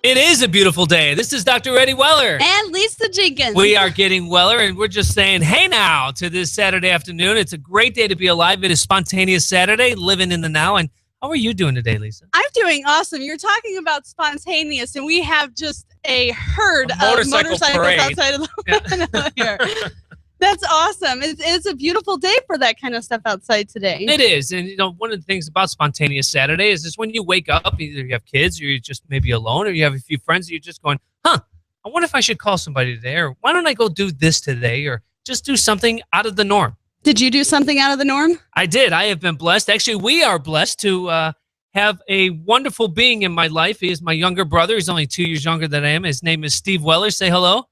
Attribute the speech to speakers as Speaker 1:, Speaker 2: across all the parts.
Speaker 1: It is a beautiful day. This is Dr. Eddie Weller.
Speaker 2: And Lisa Jenkins.
Speaker 1: We are getting Weller, and we're just saying, hey now, to this Saturday afternoon. It's a great day to be alive. It is Spontaneous Saturday, living in the now. And how are you doing today, Lisa?
Speaker 2: I'm doing awesome. You're talking about spontaneous, and we have just a herd of motorcycles outside of the window here. That's awesome. It's a beautiful day for that kind of stuff outside today.
Speaker 1: It is. And, you know, one of the things about Spontaneous Saturday is just when you wake up, either you have kids or you're just maybe alone or you have a few friends, you're just going, I wonder if I should call somebody today, or why don't I go do this today, or just do something out of the norm.
Speaker 2: Did you do something out of the norm?
Speaker 1: I did. I have been blessed. Actually, we are blessed to have a wonderful being in my life. He is my younger brother. He's only 2 years younger than I am. His name is Steve Weller. Say hello.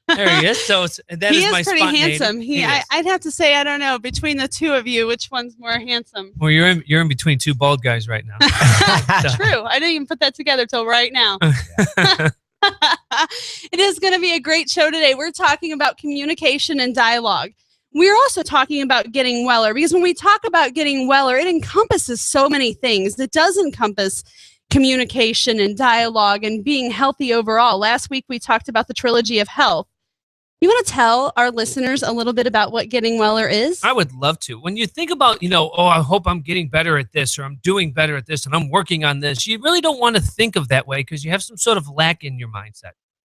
Speaker 1: There he is. So that
Speaker 2: he
Speaker 1: is
Speaker 2: is pretty handsome.
Speaker 1: I'd
Speaker 2: have to say, I don't know, between the two of you, which one's more handsome?
Speaker 1: Well, you're in between two bald guys right now.
Speaker 2: True. I didn't even put that together till right now. It is going to be a great show today. We're talking about communication and dialogue. We're also talking about getting Weller, because when we talk about getting Weller, it encompasses so many things. It does encompass communication and dialogue and being healthy overall. Last week, we talked about the trilogy of health. You want to tell our listeners a little bit about what getting Weller is?
Speaker 1: I would love to. When you think about, I hope I'm getting better at this, or I'm doing better at this, and I'm working on this, you really don't want to think of that way because you have some sort of lack in your mindset.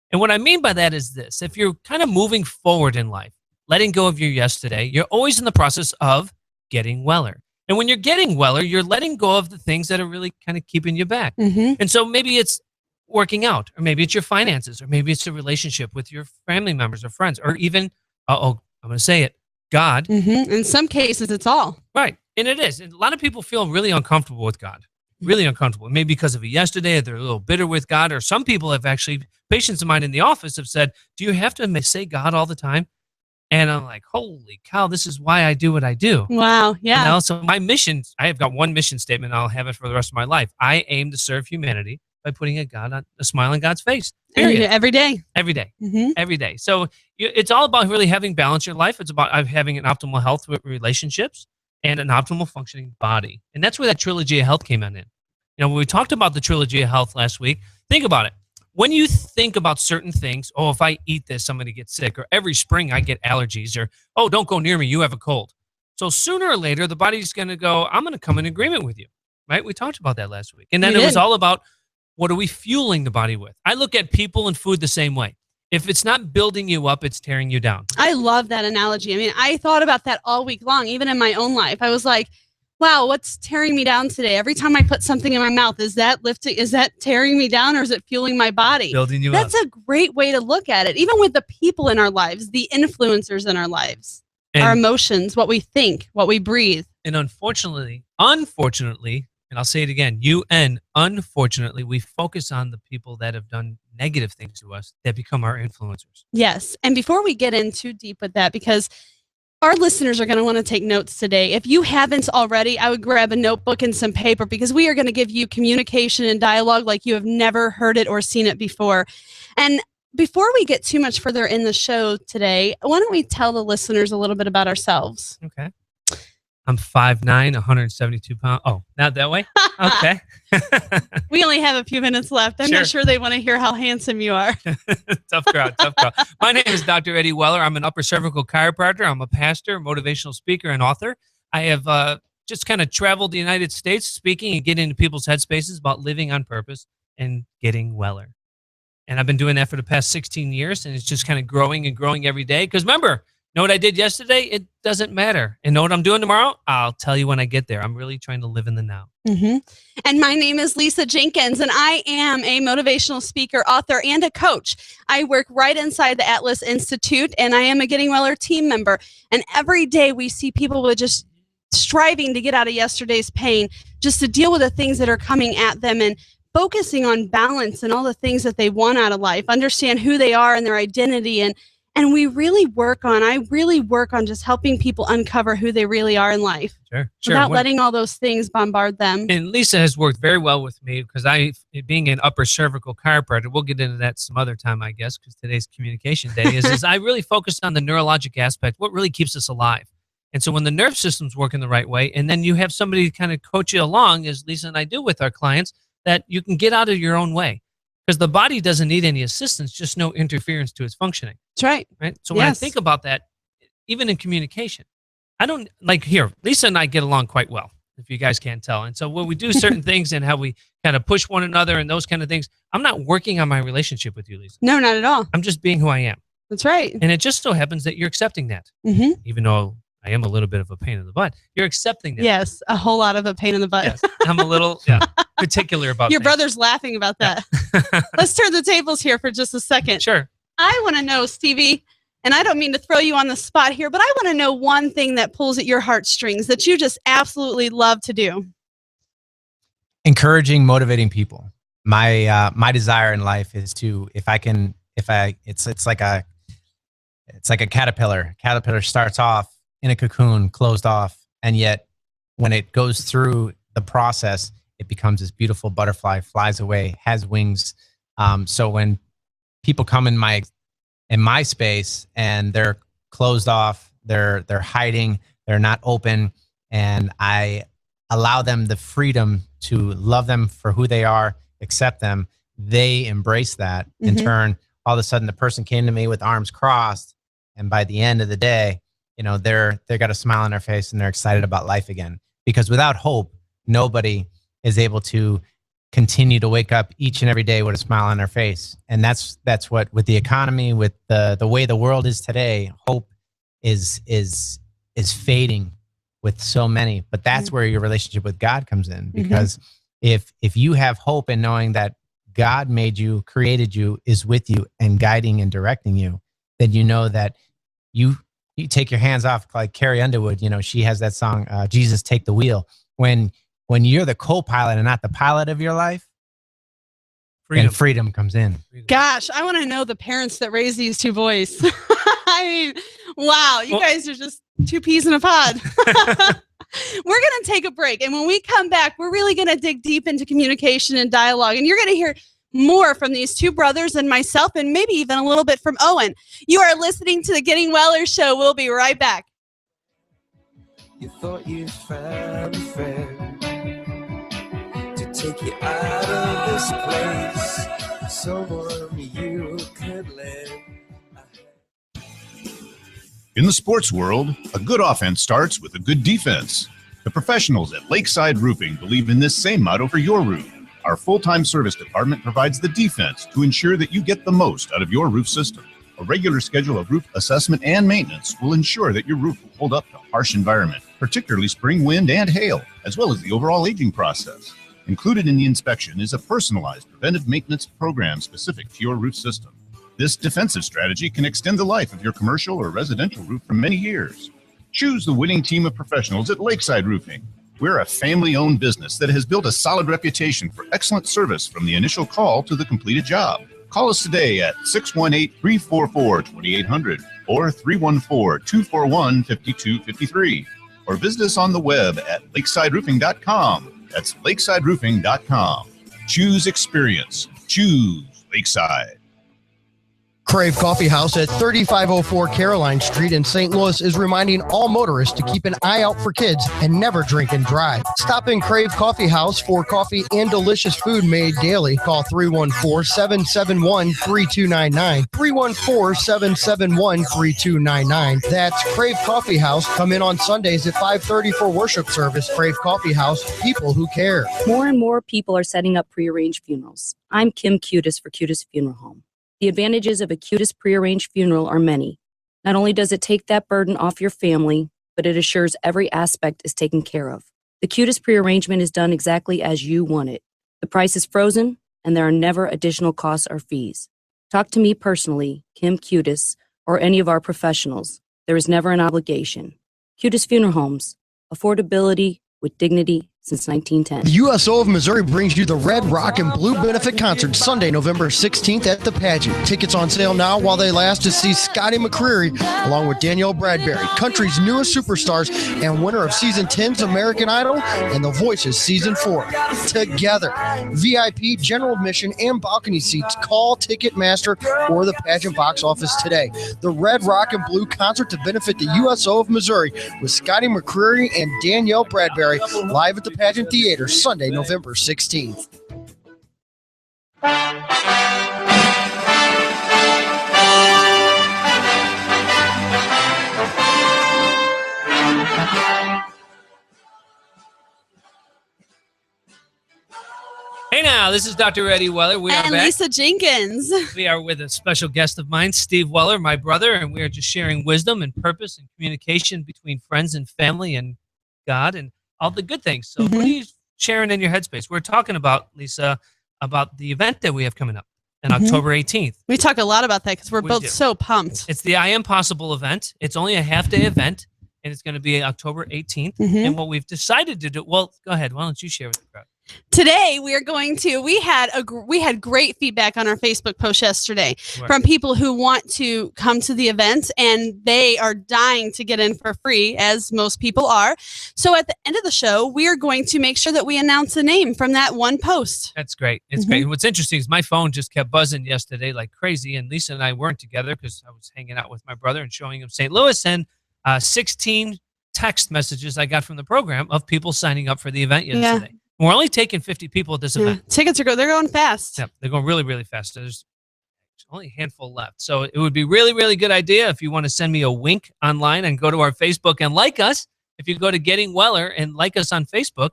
Speaker 1: And what I mean by that is this: if you're kind of moving forward in life, letting go of your yesterday, you're always in the process of getting Weller. And when you're getting Weller, you're letting go of the things that are really kind of keeping you back.
Speaker 2: Mm-hmm.
Speaker 1: And so maybe it's working out, or maybe it's your finances, or maybe it's a relationship with your family members or friends, or even, I'm going to say it, God.
Speaker 2: Mm-hmm. In some cases, it's all.
Speaker 1: Right. And it is. And a lot of people feel really uncomfortable with God, really uncomfortable. Maybe because of a yesterday, they're a little bitter with God, or some people have actually, patients of mine in the office have said, do you have to say God all the time? And I'm like, holy cow, this is why I do what I do.
Speaker 2: Wow. Yeah.
Speaker 1: So my mission, I have got one mission statement. I'll have it for the rest of my life. I aim to serve humanity by putting a smile on God's face. Period.
Speaker 2: Every day.
Speaker 1: Every day.
Speaker 2: Mm-hmm.
Speaker 1: Every day. So it's all about really having balance in your life. It's about having an optimal health with relationships and an optimal functioning body. And that's where that trilogy of health came in. When we talked about the trilogy of health last week, think about it. When you think about certain things, if I eat this, I'm going to get sick, or every spring I get allergies, or, don't go near me, you have a cold. So sooner or later, the body's going to go, I'm going to come in agreement with you, right? We talked about that last week. And then it was all about, what are we fueling the body with? I look at people and food the same way. If it's not building you up, it's tearing you down.
Speaker 2: I love that analogy. I mean, I thought about that all week long, even in my own life. I was like, wow, what's tearing me down today? Every time I put something in my mouth, is that lifting? Is that tearing me down, or is it fueling my body?
Speaker 1: Building you
Speaker 2: up. That's a great way to look at it. Even with the people in our lives, the influencers in our lives, our emotions, what we think, what we breathe.
Speaker 1: And unfortunately, and I'll say it again, unfortunately, we focus on the people that have done negative things to us that become our influencers.
Speaker 2: Yes. And before we get in too deep with that, because our listeners are going to want to take notes today. If you haven't already, I would grab a notebook and some paper, because we are going to give you communication and dialogue like you have never heard it or seen it before. And before we get too much further in the show today, why don't we tell the listeners a little bit about ourselves?
Speaker 1: Okay. I'm 5'9", 172 pounds. Oh, not that way? Okay.
Speaker 2: We only have a few minutes left. I'm not sure they want to hear how handsome you are.
Speaker 1: Tough crowd. My name is Dr. Eddie Weller. I'm an upper cervical chiropractor. I'm a pastor, motivational speaker, and author. I have just kind of traveled the United States speaking and getting into people's headspaces about living on purpose and getting Weller. And I've been doing that for the past 16 years, and it's just kind of growing and growing every day. Because remember, know what I did yesterday? It doesn't matter. And know what I'm doing tomorrow? I'll tell you when I get there. I'm really trying to live in the now.
Speaker 2: Mm-hmm. And my name is Lisa Jenkins, and I am a motivational speaker, author, and a coach. I work right inside the Atlas Institute, and I am a Getting Weller team member. And every day we see people with just striving to get out of yesterday's pain, just to deal with the things that are coming at them, and focusing on balance and all the things that they want out of life, understand who they are and their identity. And I really work on just helping people uncover who they really are in life.
Speaker 1: Sure.
Speaker 2: Without letting all those things bombard them.
Speaker 1: And Lisa has worked very well with me, because being an upper cervical chiropractor, we'll get into that some other time, I guess, because today's communication day is I really focus on the neurologic aspect, what really keeps us alive. And so when the nerve system's working the right way, and then you have somebody kind of coach you along, as Lisa and I do with our clients, that you can get out of your own way. because the body doesn't need any assistance, just no interference to its functioning.
Speaker 2: That's right.
Speaker 1: Right. So when I think about that, even in communication, I don't like here, Lisa and I get along quite well, if you guys can't tell. And so when we do certain things and how we kind of push one another and those kind of things, I'm not working on my relationship with you, Lisa.
Speaker 2: No, not at all.
Speaker 1: I'm just being who I am.
Speaker 2: That's right.
Speaker 1: And it just so happens that you're accepting that.
Speaker 2: Mm-hmm.
Speaker 1: Even though I am a little bit of a pain in the butt, you're accepting that.
Speaker 2: Yes, a whole lot of a pain in the butt.
Speaker 1: Yes, I'm a little particular about
Speaker 2: Your
Speaker 1: things.
Speaker 2: brother's laughing about that. Let's turn the tables here for just a second.
Speaker 1: Sure.
Speaker 2: I want to know, Stevie, and I don't mean to throw you on the spot here, but I want to know one thing that pulls at your heartstrings that you just absolutely love to do.
Speaker 3: Encouraging, motivating people. My desire in life is to, it's like a caterpillar. Caterpillar starts off in a cocoon, closed off, and yet when it goes through the process, it becomes this beautiful butterfly, flies away, has wings. So when people come in my space and they're closed off, they're hiding, they're not open, and I allow them the freedom to love them for who they are, accept them, they embrace that. In turn, all of a sudden the person came to me with arms crossed, and by the end of the day, they got a smile on their face and they're excited about life again. Because without hope, nobody is able to continue to wake up each and every day with a smile on their face. And that's what, with the economy, with the way the world is today, hope is fading with so many. But that's where your relationship with God comes in. Because if you have hope in knowing that God made you, created you, is with you and guiding and directing you, then you know that you take your hands off, like Carrie Underwood, she has that song, Jesus Take the Wheel. When you're the co-pilot and not the pilot of your life, freedom comes in.
Speaker 2: Gosh, I want to know the parents that raised these two boys. I mean, wow, you guys are just two peas in a pod. We're going to take a break. And when we come back, we're really going to dig deep into communication and dialogue. And you're going to hear more from these two brothers and myself, and maybe even a little bit from Owen. You are listening to the Getting Weller Show. We'll be right back.
Speaker 4: You thought you found a friend to take you out of this place, someone you could lend.
Speaker 5: In the sports world, a good offense starts with a good defense. The professionals at Lakeside Roofing believe in this same motto for your roof. Our full-time service department provides the defense to ensure that you get the most out of your roof system. A regular schedule of roof assessment and maintenance will ensure that your roof will hold up to harsh environment, particularly spring wind and hail, as well as the overall aging process. Included in the inspection is a personalized preventive maintenance program specific to your roof system. This defensive strategy can extend the life of your commercial or residential roof for many years. Choose the winning team of professionals at Lakeside Roofing. We're a family-owned business that has built a solid reputation for excellent service from the initial call to the completed job. Call us today at 618-344-2800 or 314-241-5253. Or visit us on the web at lakesideroofing.com. That's lakesideroofing.com. Choose experience. Choose Lakeside.
Speaker 6: Crave Coffee House at 3504 Caroline Street in St. Louis is reminding all motorists to keep an eye out for kids and never drink and drive. Stop in Crave Coffee House for coffee and delicious food made daily. Call 314-771-3299. 314-771-3299. That's Crave Coffee House. Come in on Sundays at 5:30 for worship service. Crave Coffee House, people who care.
Speaker 7: More and more people are setting up prearranged funerals. I'm Kim Cutis for Cutis Funeral Home. The advantages of a Cutis prearranged funeral are many. Not only does it take that burden off your family, but it assures every aspect is taken care of. The Cutis prearrangement is done exactly as you want it. The price is frozen, and there are never additional costs or fees. Talk to me personally, Kim Cutis, or any of our professionals. There is never an obligation. Cutis Funeral Homes, affordability with dignity since 1910.
Speaker 6: The USO of Missouri brings you the Red Rock and Blue Benefit Concert Sunday, November 16th at the Pageant. Tickets on sale now while they last to see Scotty McCreery along with Danielle Bradbury, country's newest superstars and winner of Season 10's American Idol and The Voice's Season 4. Together, VIP, general admission, and balcony seats. Call Ticketmaster or the Pageant box office today. The Red Rock and Blue Concert to benefit the USO of Missouri with Scotty McCreery and Danielle Bradbury live at the Pageant Theater Sunday, November 16th.
Speaker 1: Hey now, this is Dr. Eddie Weller. We are
Speaker 2: And
Speaker 1: back.
Speaker 2: Lisa Jenkins.
Speaker 1: We are with a special guest of mine, Steve Weller, my brother, and we are just sharing wisdom and purpose and communication between friends and family and God and all the good things. So what are you sharing in your headspace? We're talking about, Lisa, about the event that we have coming up on October 18th.
Speaker 2: We talk a lot about that because we're
Speaker 1: We
Speaker 2: both
Speaker 1: do.
Speaker 2: so pumped.
Speaker 1: It's the I Am Possible event. It's only a half-day event, and it's going to be October 18th.
Speaker 2: Mhm.
Speaker 1: And what we've decided to do, well, go ahead. Why don't you share with the crowd?
Speaker 2: Today we are going to. We had great feedback on our Facebook post yesterday
Speaker 1: Right.
Speaker 2: from people who want to come to the event, and they are dying to get in for free, as most people are. So at the end of the show, we are going to make sure that we announce a name from that one post.
Speaker 1: That's great. It's great. And what's interesting is my phone just kept buzzing yesterday like crazy, and Lisa and I weren't together because I was hanging out with my brother and showing him St. Louis, and 16 text messages I got from the program of people signing up for the event yesterday. We're only taking 50 people at this event.
Speaker 2: Tickets they're going fast.
Speaker 1: Yeah, they're going really, really fast. There's only a handful left. So it would be really, really good idea if you want to send me a wink online and go to our Facebook and like us. If you go to Getting Weller and like us on Facebook,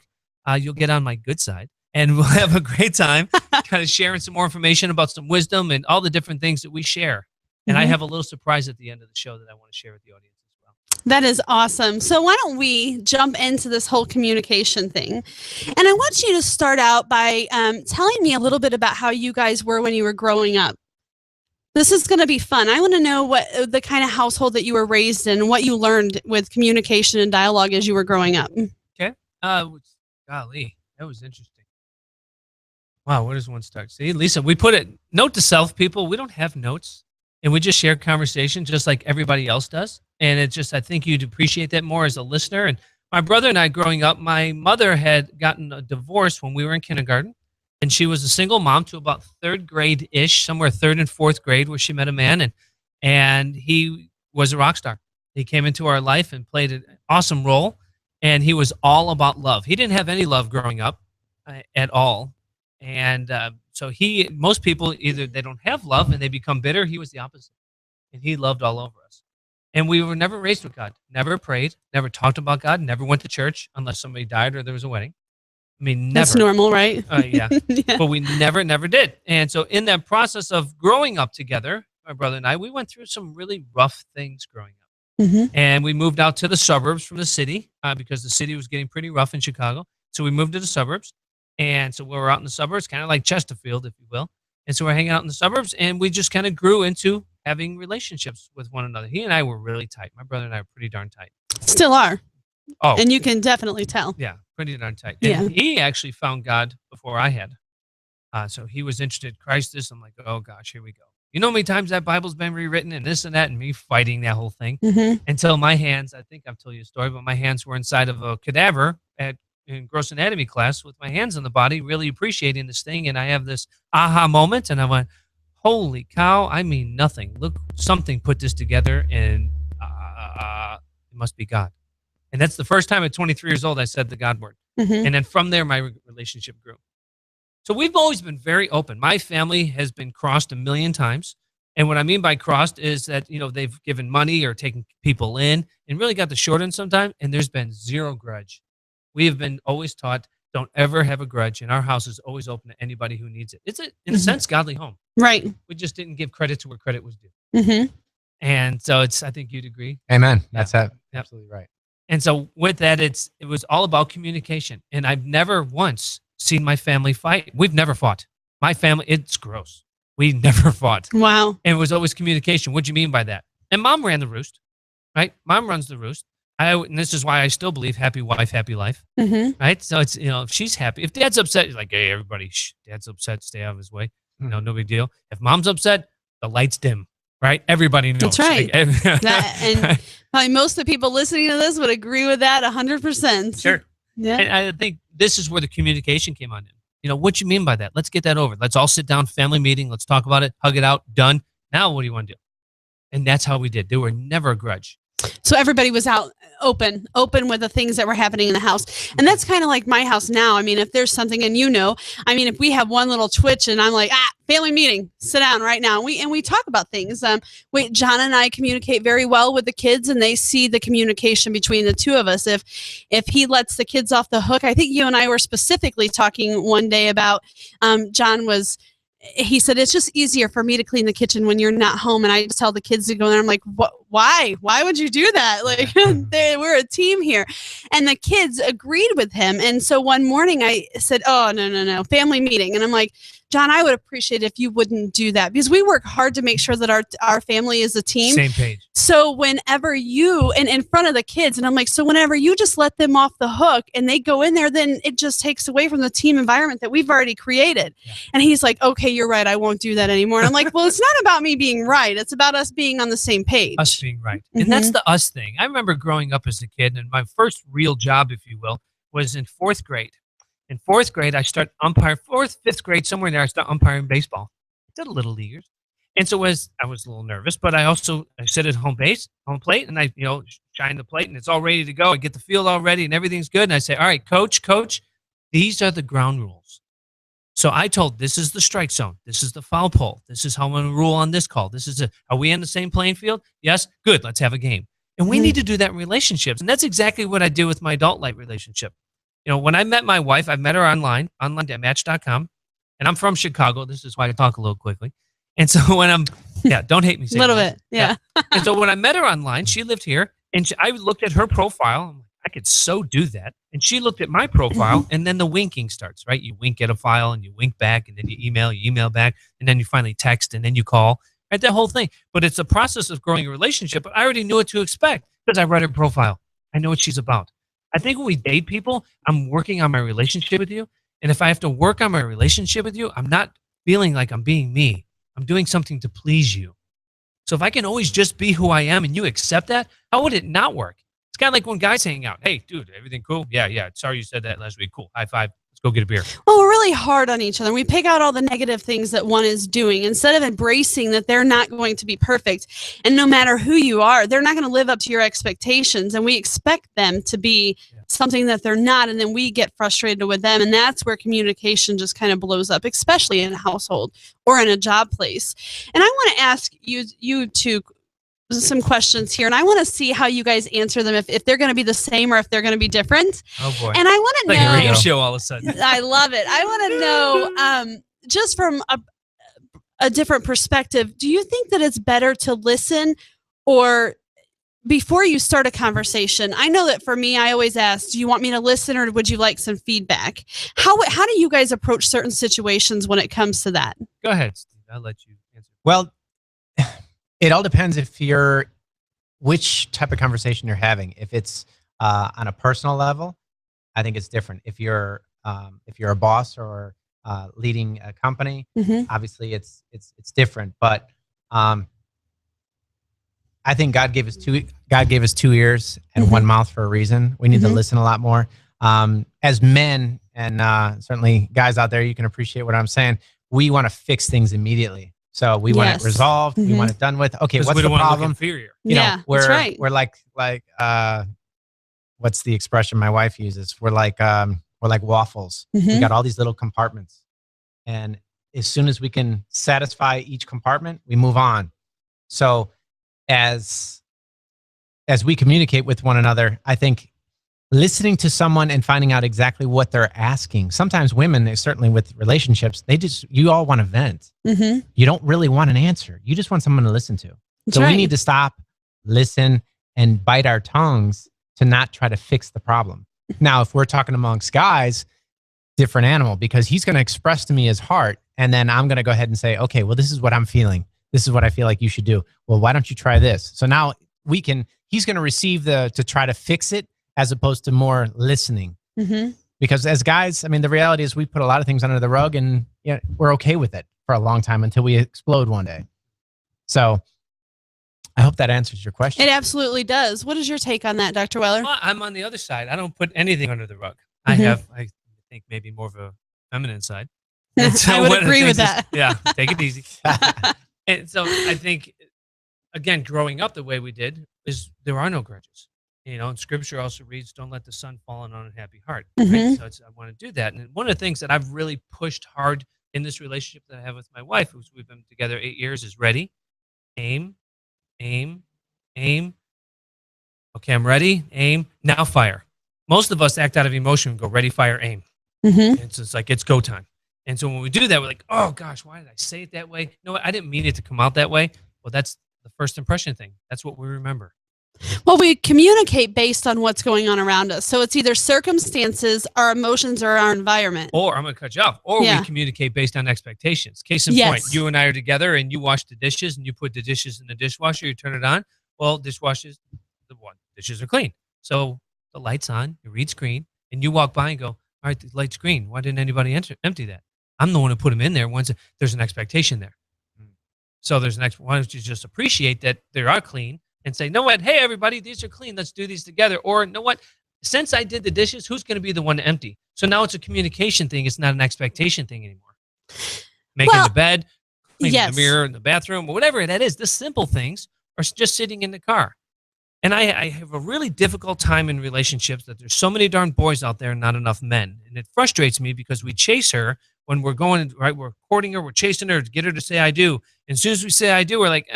Speaker 1: you'll get on my good side. And we'll have a great time kind of sharing some more information about some wisdom and all the different things that we share. And I have a little surprise at the end of the show that I want to share with the audience as well.
Speaker 2: That is awesome. So why don't we jump into this whole communication thing? And I want you to start out by telling me a little bit about how you guys were when you were growing up. This is going to be fun. I want to know what the kind of household that you were raised in, what you learned with communication and dialogue as you were growing up.
Speaker 1: Golly, that was interesting. Wow, where does one start? See, Lisa, we put it, note to self, people, we don't have notes. And we just share conversation just like everybody else does. And it's just, I think you'd appreciate that more as a listener. And my brother and I growing up, my mother had gotten a divorce when we were in kindergarten. And she was a single mom to about third grade-ish, somewhere third and fourth grade, where she met a man. And he was a rock star. He came into our life and played an awesome role. And he was all about love. He didn't have any love growing up at all. And so most people, either they don't have love and they become bitter. He was the opposite. And he loved all over us. And we were never raised with God, never prayed, never talked about God, never went to church unless somebody died or there was a wedding. I mean, never.
Speaker 2: That's normal, right?
Speaker 1: Yeah.
Speaker 2: Yeah.
Speaker 1: But we never did. And so in that process of growing up together, my brother and I, we went through some really rough things growing up.
Speaker 2: Mhm.
Speaker 1: And we moved out to the suburbs from the city because the city was getting pretty rough in Chicago. So we moved to the suburbs. And so we were out in the suburbs, kind of like Chesterfield, if you will. And so we're hanging out in the suburbs, and we just kind of grew into having relationships with one another. He and I were really tight. My brother and I are pretty darn tight.
Speaker 2: Still are.
Speaker 1: Oh,
Speaker 2: And you can definitely tell.
Speaker 1: yeah, pretty darn tight.
Speaker 2: Yeah.
Speaker 1: And he actually found God before I had. So he was interested in Christ. I'm like, oh, gosh, here we go. You know how many times that Bible's been rewritten and this and that, and me fighting that whole thing
Speaker 2: Mhm.
Speaker 1: until my hands, I think I've told you a story, but my hands were inside of a cadaver in gross anatomy class with my hands on the body, really appreciating this thing. And I have this aha moment, and I went, holy cow, I mean nothing. Look, something put this together, and it must be God. And that's the first time at 23 years old I said the God word.
Speaker 2: Mhm.
Speaker 1: And then from there, my relationship grew. So we've always been very open. My family has been crossed a million times. And what I mean by crossed is that, they've given money or taken people in and really got the short end sometimes. And there's been zero grudge. We have been always taught, don't ever have a grudge. And our house is always open to anybody who needs it. It's, in a sense, godly home.
Speaker 2: Right.
Speaker 1: We just didn't give credit to where credit was due.
Speaker 2: Mhm.
Speaker 1: And so I think you'd agree.
Speaker 3: Amen. That's
Speaker 1: Yep.
Speaker 3: absolutely right.
Speaker 1: And so with that, it was all about communication. And I've never once seen my family fight. We've never fought. My family, it's gross. We never fought.
Speaker 2: Wow.
Speaker 1: And it was always communication. What do you mean by that? And mom ran the roost, right? Mom runs the roost. And this is why I still believe happy wife, happy life,
Speaker 2: Mhm.
Speaker 1: right? So it's, if she's happy, if dad's upset, you're like, hey, everybody, dad's upset, stay out of his way. No big deal. If mom's upset, the lights dim, right? Everybody knows.
Speaker 2: That's right. And
Speaker 1: Right?
Speaker 2: probably most of the people listening to this would agree with that 100%.
Speaker 1: Sure.
Speaker 2: Yeah.
Speaker 1: And I think this is where the communication came on in. What you mean by that? Let's get that over. Let's all sit down, family meeting. Let's talk about it, hug it out, done. Now what do you want to do? And that's how we did. There were never a grudge.
Speaker 2: So everybody was out open with the things that were happening in the house. And that's kind of like my house now. I mean, if there's something, and if we have one little twitch and I'm like, family meeting, sit down right now. We talk about things. John and I communicate very well with the kids, and they see the communication between the two of us. If he lets the kids off the hook, I think you and I were specifically talking one day about, he said, it's just easier for me to clean the kitchen when you're not home. And I just tell the kids to go there. I'm like, what? Why would you do that? Like, we're a team here. And the kids agreed with him. And so one morning I said, oh, no, family meeting. And I'm like, John, I would appreciate if you wouldn't do that, because we work hard to make sure that our family is a team.
Speaker 1: Same page.
Speaker 2: So whenever you, and in front of the kids, and I'm like, so whenever you just let them off the hook and they go in there, then it just takes away from the team environment that we've already created. Yeah. And he's like, okay, you're right. I won't do that anymore. And I'm like, well, it's not about me being right. It's about us being on the same page.
Speaker 1: Us being right. Mm-hmm. And that's the us thing. I remember growing up as a kid, and my first real job, if you will, was in 4th grade. In 4th grade, I start umpire. 4th, 5th grade, somewhere in there, I start umpiring baseball. I did a little leaguers. And so I was a little nervous, but I sit at home plate, and I, shine the plate, and it's all ready to go. I get the field all ready, and everything's good. And I say, all right, coach, these are the ground rules. So I told, this is the strike zone. This is the foul pole. This is how I'm going to rule on this call. Are we on the same playing field? Yes? Good. Let's have a game. And we need to do that in relationships. And that's exactly what I do with my adult life relationship. When I met my wife, I met her online at Match.com, and I'm from Chicago. This is why I talk a little quickly. And so don't hate me.
Speaker 2: A little bit, yeah.
Speaker 1: And so when I met her online, she lived here, and I looked at her profile. I could so do that. And she looked at my profile, and then the winking starts, right? You wink at a file, and you wink back, and then you email back, and then you finally text, and then you call, right? That whole thing. But it's a process of growing a relationship. But I already knew what to expect because I read her profile. I know what she's about. I think when we date people, I'm working on my relationship with you. And if I have to work on my relationship with you, I'm not feeling like I'm being me. I'm doing something to please you. So if I can always just be who I am and you accept that, how would it not work? It's kind of like when guys hang out. Hey, dude, everything cool? Yeah. Sorry you said that last week. Cool. High five. Let's go get a beer.
Speaker 2: Well, we're really hard on each other. We pick out all the negative things that one is doing instead of embracing that they're not going to be perfect. And no matter who you are, they're not going to live up to your expectations. And we expect them to be something that they're not. And then we get frustrated with them. And that's where communication just kind of blows up, especially in a household or in a job place. And I want to ask you two some questions here, and I want to see how you guys answer them, if they're going to be the same or if they're going to be different.
Speaker 1: Oh boy.
Speaker 2: And I want to know,
Speaker 1: like a radio show all of a sudden.
Speaker 2: I love it. I want to know, just from a different perspective, do you think that it's better to listen, or before you start a conversation? I know that for me, I always ask, do you want me to listen, or would you like some feedback? How do you guys approach certain situations when it comes to that?
Speaker 1: Go ahead, Steve. I'll let you answer.
Speaker 3: Well, it all depends which type of conversation you're having. If it's on a personal level, I think it's different. If you're a boss or leading a company, obviously it's different. But I think God gave us two ears and one mouth for a reason. We need to listen a lot more. As men, and certainly guys out there, you can appreciate what I'm saying. We want to fix things immediately. So we want it resolved. We want it done with. Okay, what's the problem?
Speaker 1: Inferior.
Speaker 2: That's right.
Speaker 3: We're like what's the expression my wife uses? We're like waffles. We got all these little compartments, and as soon as we can satisfy each compartment, we move on. So as we communicate with one another, I think listening to someone and finding out exactly what they're asking. Sometimes women, certainly with relationships, you all want to vent. You don't really want an answer. You just want someone to listen to.
Speaker 2: That's
Speaker 3: so
Speaker 2: right.
Speaker 3: We need to stop, listen, and bite our tongues to not try to fix the problem. Now, if we're talking amongst guys, different animal, because he's going to express to me his heart, and then I'm going to go ahead and say, okay, well, this is what I'm feeling. This is what I feel like you should do. Well, why don't you try this? So now he's going to receive to try to fix it, as opposed to more listening. Because as guys, I mean, the reality is we put a lot of things under the rug, and we're okay with it for a long time until we explode one day. So I hope that answers your question.
Speaker 2: It absolutely does. What is your take on that, Dr. Weller?
Speaker 1: Well, I'm on the other side. I don't put anything under the rug. I think maybe more of a feminine side.
Speaker 2: So I would agree with that.
Speaker 1: Yeah, take it easy. And so I think again, growing up the way we did, is there are no grudges. And Scripture also reads, "Don't let the sun fall on an unhappy heart." Right?
Speaker 2: Mhm.
Speaker 1: So I want to do that. And one of the things that I've really pushed hard in this relationship that I have with my wife, who's we've been together 8 years, is ready, aim, aim, aim. Okay, I'm ready, aim, now fire. Most of us act out of emotion and go ready, fire, aim.
Speaker 2: Mhm.
Speaker 1: And so it's like, it's go time. And so when we do that, we're like, oh gosh, why did I say it that way? No, I didn't mean it to come out that way. Well, that's the first impression thing. That's what we remember.
Speaker 2: Well, we communicate based on what's going on around us. So it's either circumstances, our emotions, or our environment.
Speaker 1: Or I'm going to cut you off. Or
Speaker 2: Yeah.
Speaker 1: we communicate based on expectations. Case in
Speaker 2: Yes.
Speaker 1: point, you and I are together and you wash the dishes and you put the dishes in the dishwasher, you turn it on. Well, dishes are clean. So the light's on, you read screen, and you walk by and go, all right, the light's green. Why didn't anybody empty that? I'm the one who put them in there once there's an expectation there. So why don't you just appreciate that they are clean and say, know what? Hey, everybody, these are clean. Let's do these together. Or know what? Since I did the dishes, who's going to be the one to empty? So now it's a communication thing. It's not an expectation thing anymore. Making the bed, cleaning
Speaker 2: yes.
Speaker 1: the mirror in the bathroom, whatever that is. The simple things are just sitting in the car. And I have a really difficult time in relationships that there's so many darn boys out there and not enough men. And it frustrates me because we chase her when we're going, right? We're courting her, we're chasing her to get her to say I do. And as soon as we say I do, we're like,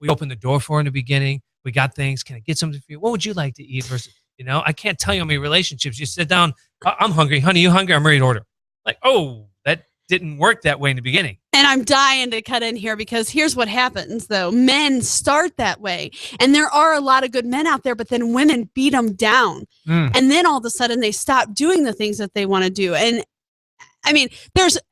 Speaker 1: we open the door for her in the beginning. We got things. Can I get something for you? What would you like to eat? Versus, I can't tell you how many relationships. You sit down, I'm hungry. Honey, you hungry? I'm ready to order. Like, oh, that didn't work that way in the beginning.
Speaker 2: And I'm dying to cut in here because here's what happens, though. Men start that way. And there are a lot of good men out there, but then women beat them down. And then all of a sudden they stop doing the things that they want to do. And I mean,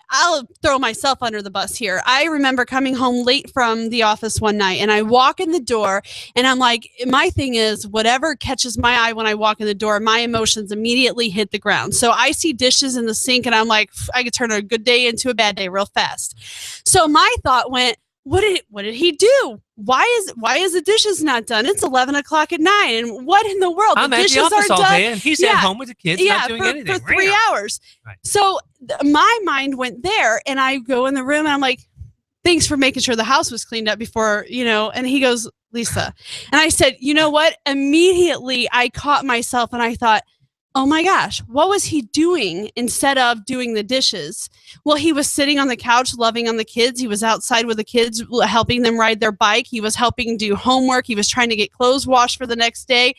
Speaker 2: I'll throw myself under the bus here. I remember coming home late from the office one night and I walk in the door and I'm like, my thing is whatever catches my eye when I walk in the door, my emotions immediately hit the ground. So I see dishes in the sink and I'm like, I could turn a good day into a bad day real fast. So my thought went, what did he do? Why is the dishes not done? It's 11 o'clock at night. And what in the world?
Speaker 1: I'm
Speaker 2: the
Speaker 1: at
Speaker 2: dishes
Speaker 1: the office
Speaker 2: aren't
Speaker 1: all
Speaker 2: done.
Speaker 1: day and he's at home with the kids not doing anything.
Speaker 2: For 3 hours.
Speaker 1: Right.
Speaker 2: So my mind went there and I go in the room and I'm like, thanks for making sure the house was cleaned up before, and he goes, Lisa. And I said, you know what? Immediately I caught myself and I thought, oh my gosh, what was he doing instead of doing the dishes? Well, he was sitting on the couch, loving on the kids. He was outside with the kids, helping them ride their bike. He was helping do homework. He was trying to get clothes washed for the next day.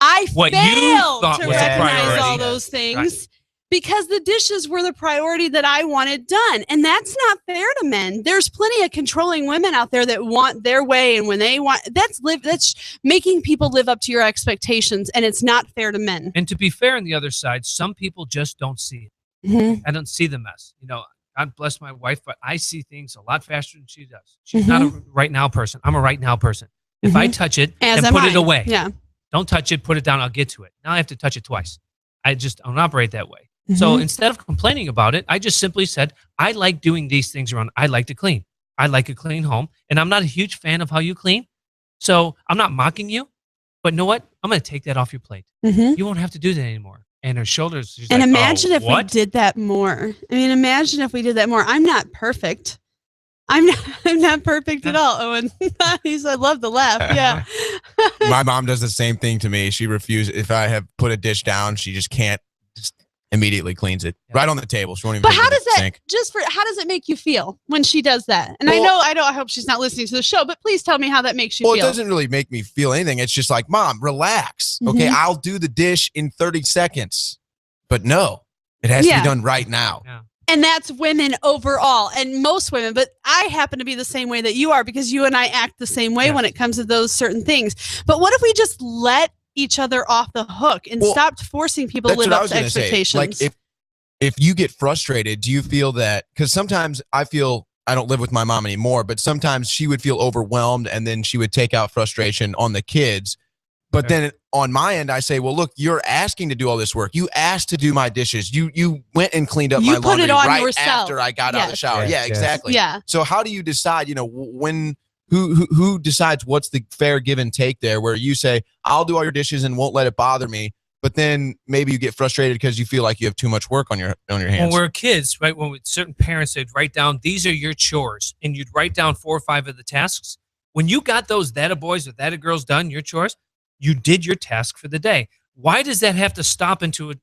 Speaker 2: I failed to recognize all those things because the dishes were the priority that I wanted done. And that's not fair to men. There's plenty of controlling women out there that want their way. And when they want, that's making people live up to your expectations. And it's not fair to men.
Speaker 1: And to be fair on the other side, some people just don't see it.
Speaker 2: Mm-hmm.
Speaker 1: I don't see the mess. God bless my wife, but I see things a lot faster than she does. She's not a right now person. I'm a right now person. If I touch it and put it away, don't touch it, put it down, I'll get to it. Now I have to touch it twice. I don't operate that way. So instead of complaining about it, I just simply said, I like doing these things around. I like to clean. I like a clean home. And I'm not a huge fan of how you clean. So I'm not mocking you. But you know what? I'm going to take that off your plate. You won't have to do that anymore. And her shoulders. She's
Speaker 2: and
Speaker 1: like,
Speaker 2: imagine if we did that more. I mean, imagine if we did that more. I'm not perfect. I'm not perfect at all, Owen. He said, love the laugh. Yeah.
Speaker 8: My mom does the same thing to me. She refuses. If I have put a dish down, she just can't. Immediately cleans it right on the table. She won't even.
Speaker 2: But how does that
Speaker 8: sink.
Speaker 2: how does it make you feel when she does that? And I hope she's not listening to the show, but please tell me how that makes you feel.
Speaker 8: Well, it doesn't really make me feel anything. It's just like, Mom, relax. Okay, I'll do the dish in 30 seconds. But no, it has to be done right now.
Speaker 1: Yeah.
Speaker 2: And that's women overall, and most women. But I happen to be the same way that you are because you and I act the same way when it comes to those certain things. But what if we just let each other off the hook and stopped forcing people to live up to expectations?
Speaker 8: Like if you get frustrated, do you feel that? Because sometimes I feel, I don't live with my mom anymore, but sometimes she would feel overwhelmed and then she would take out frustration on the kids. But then on my end, I say, well, look, you're asking to do all this work. You asked to do my dishes. You went and cleaned up my laundry right after I got out of the shower. Yeah, exactly.
Speaker 2: Yeah.
Speaker 8: So how do you decide, when who decides what's the fair give and take there, where you say, I'll do all your dishes and won't let it bother me, but then maybe you get frustrated because you feel like you have too much work on your hands?
Speaker 1: When we're kids, right? When certain parents would write down, these are your chores, and you'd write down 4 or 5 of the tasks, When you got those that boys or that girls done, your chores, you did your task for the day. Why does that have to stop into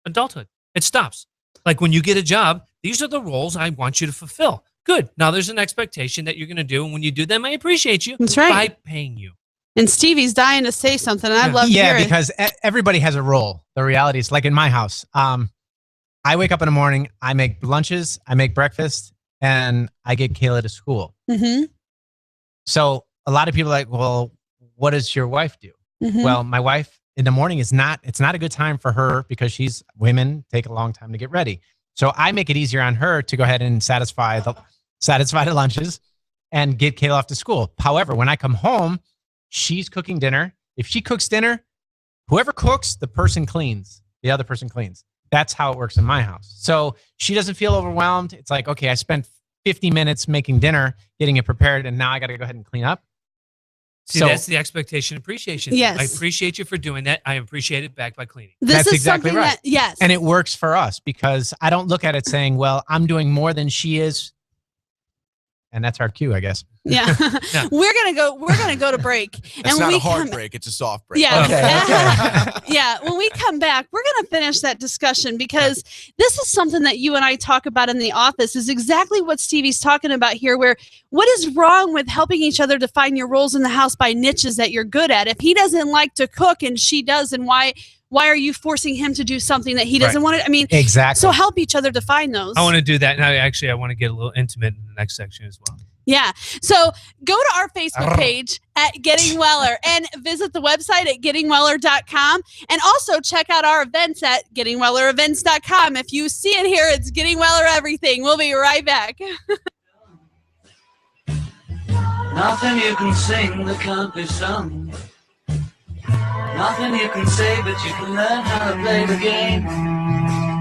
Speaker 1: adulthood? It stops. Like when you get a job, these are the roles I want you to fulfill. Good. Now there's an expectation that you're going to do. And when you do them, I appreciate you
Speaker 2: That's right.
Speaker 1: by paying you.
Speaker 2: And Stevie's dying to say something. I'd love to hear it.
Speaker 3: because everybody has a role. The reality is, like in my house, I wake up in the morning, I make lunches, I make breakfast, and I get Kayla to school.
Speaker 2: Mm-hmm.
Speaker 3: So a lot of people are like, well, what does your wife do?
Speaker 2: Mm-hmm.
Speaker 3: Well, my wife in the morning it's not a good time for her because women take a long time to get ready. So I make it easier on her to go ahead and satisfy the lunches and get Kayla off to school. However, when I come home, she's cooking dinner. If she cooks dinner, whoever cooks, the person cleans. The other person cleans. That's how it works in my house. So she doesn't feel overwhelmed. It's like, okay, I spent 50 minutes making dinner, getting it prepared, and now I got to go ahead and clean up.
Speaker 1: See, that's the expectation appreciation.
Speaker 2: Yes.
Speaker 1: I appreciate you for doing that. I appreciate it back by cleaning.
Speaker 3: That's exactly right.
Speaker 2: Yes.
Speaker 3: And it works for us because I don't look at it saying, well, I'm doing more than she is. And that's our cue, I guess.
Speaker 2: Yeah. We're gonna go to break.
Speaker 8: It's not a hard break, it's a soft break.
Speaker 2: Yeah.
Speaker 3: Okay.
Speaker 2: Yeah. When we come back, we're gonna finish that discussion because this is something that you and I talk about in the office is exactly what Stevie's talking about here, where what is wrong with helping each other define your roles in the house by niches that you're good at? If he doesn't like to cook and she does, and why are you forcing him to do something that he doesn't want to? I mean,
Speaker 3: exactly.
Speaker 2: So help each other define those.
Speaker 1: I want to do that. Now, actually, I want to get a little intimate in the next section as well.
Speaker 2: Yeah. So go to our Facebook page at Getting Weller and visit the website at gettingweller.com. And also check out our events at gettingwellerevents.com. If you see it here, it's Getting Weller Everything. We'll be right back.
Speaker 9: Nothing you can sing that can't be sung. Nothing you can say, but you can learn how to play the game.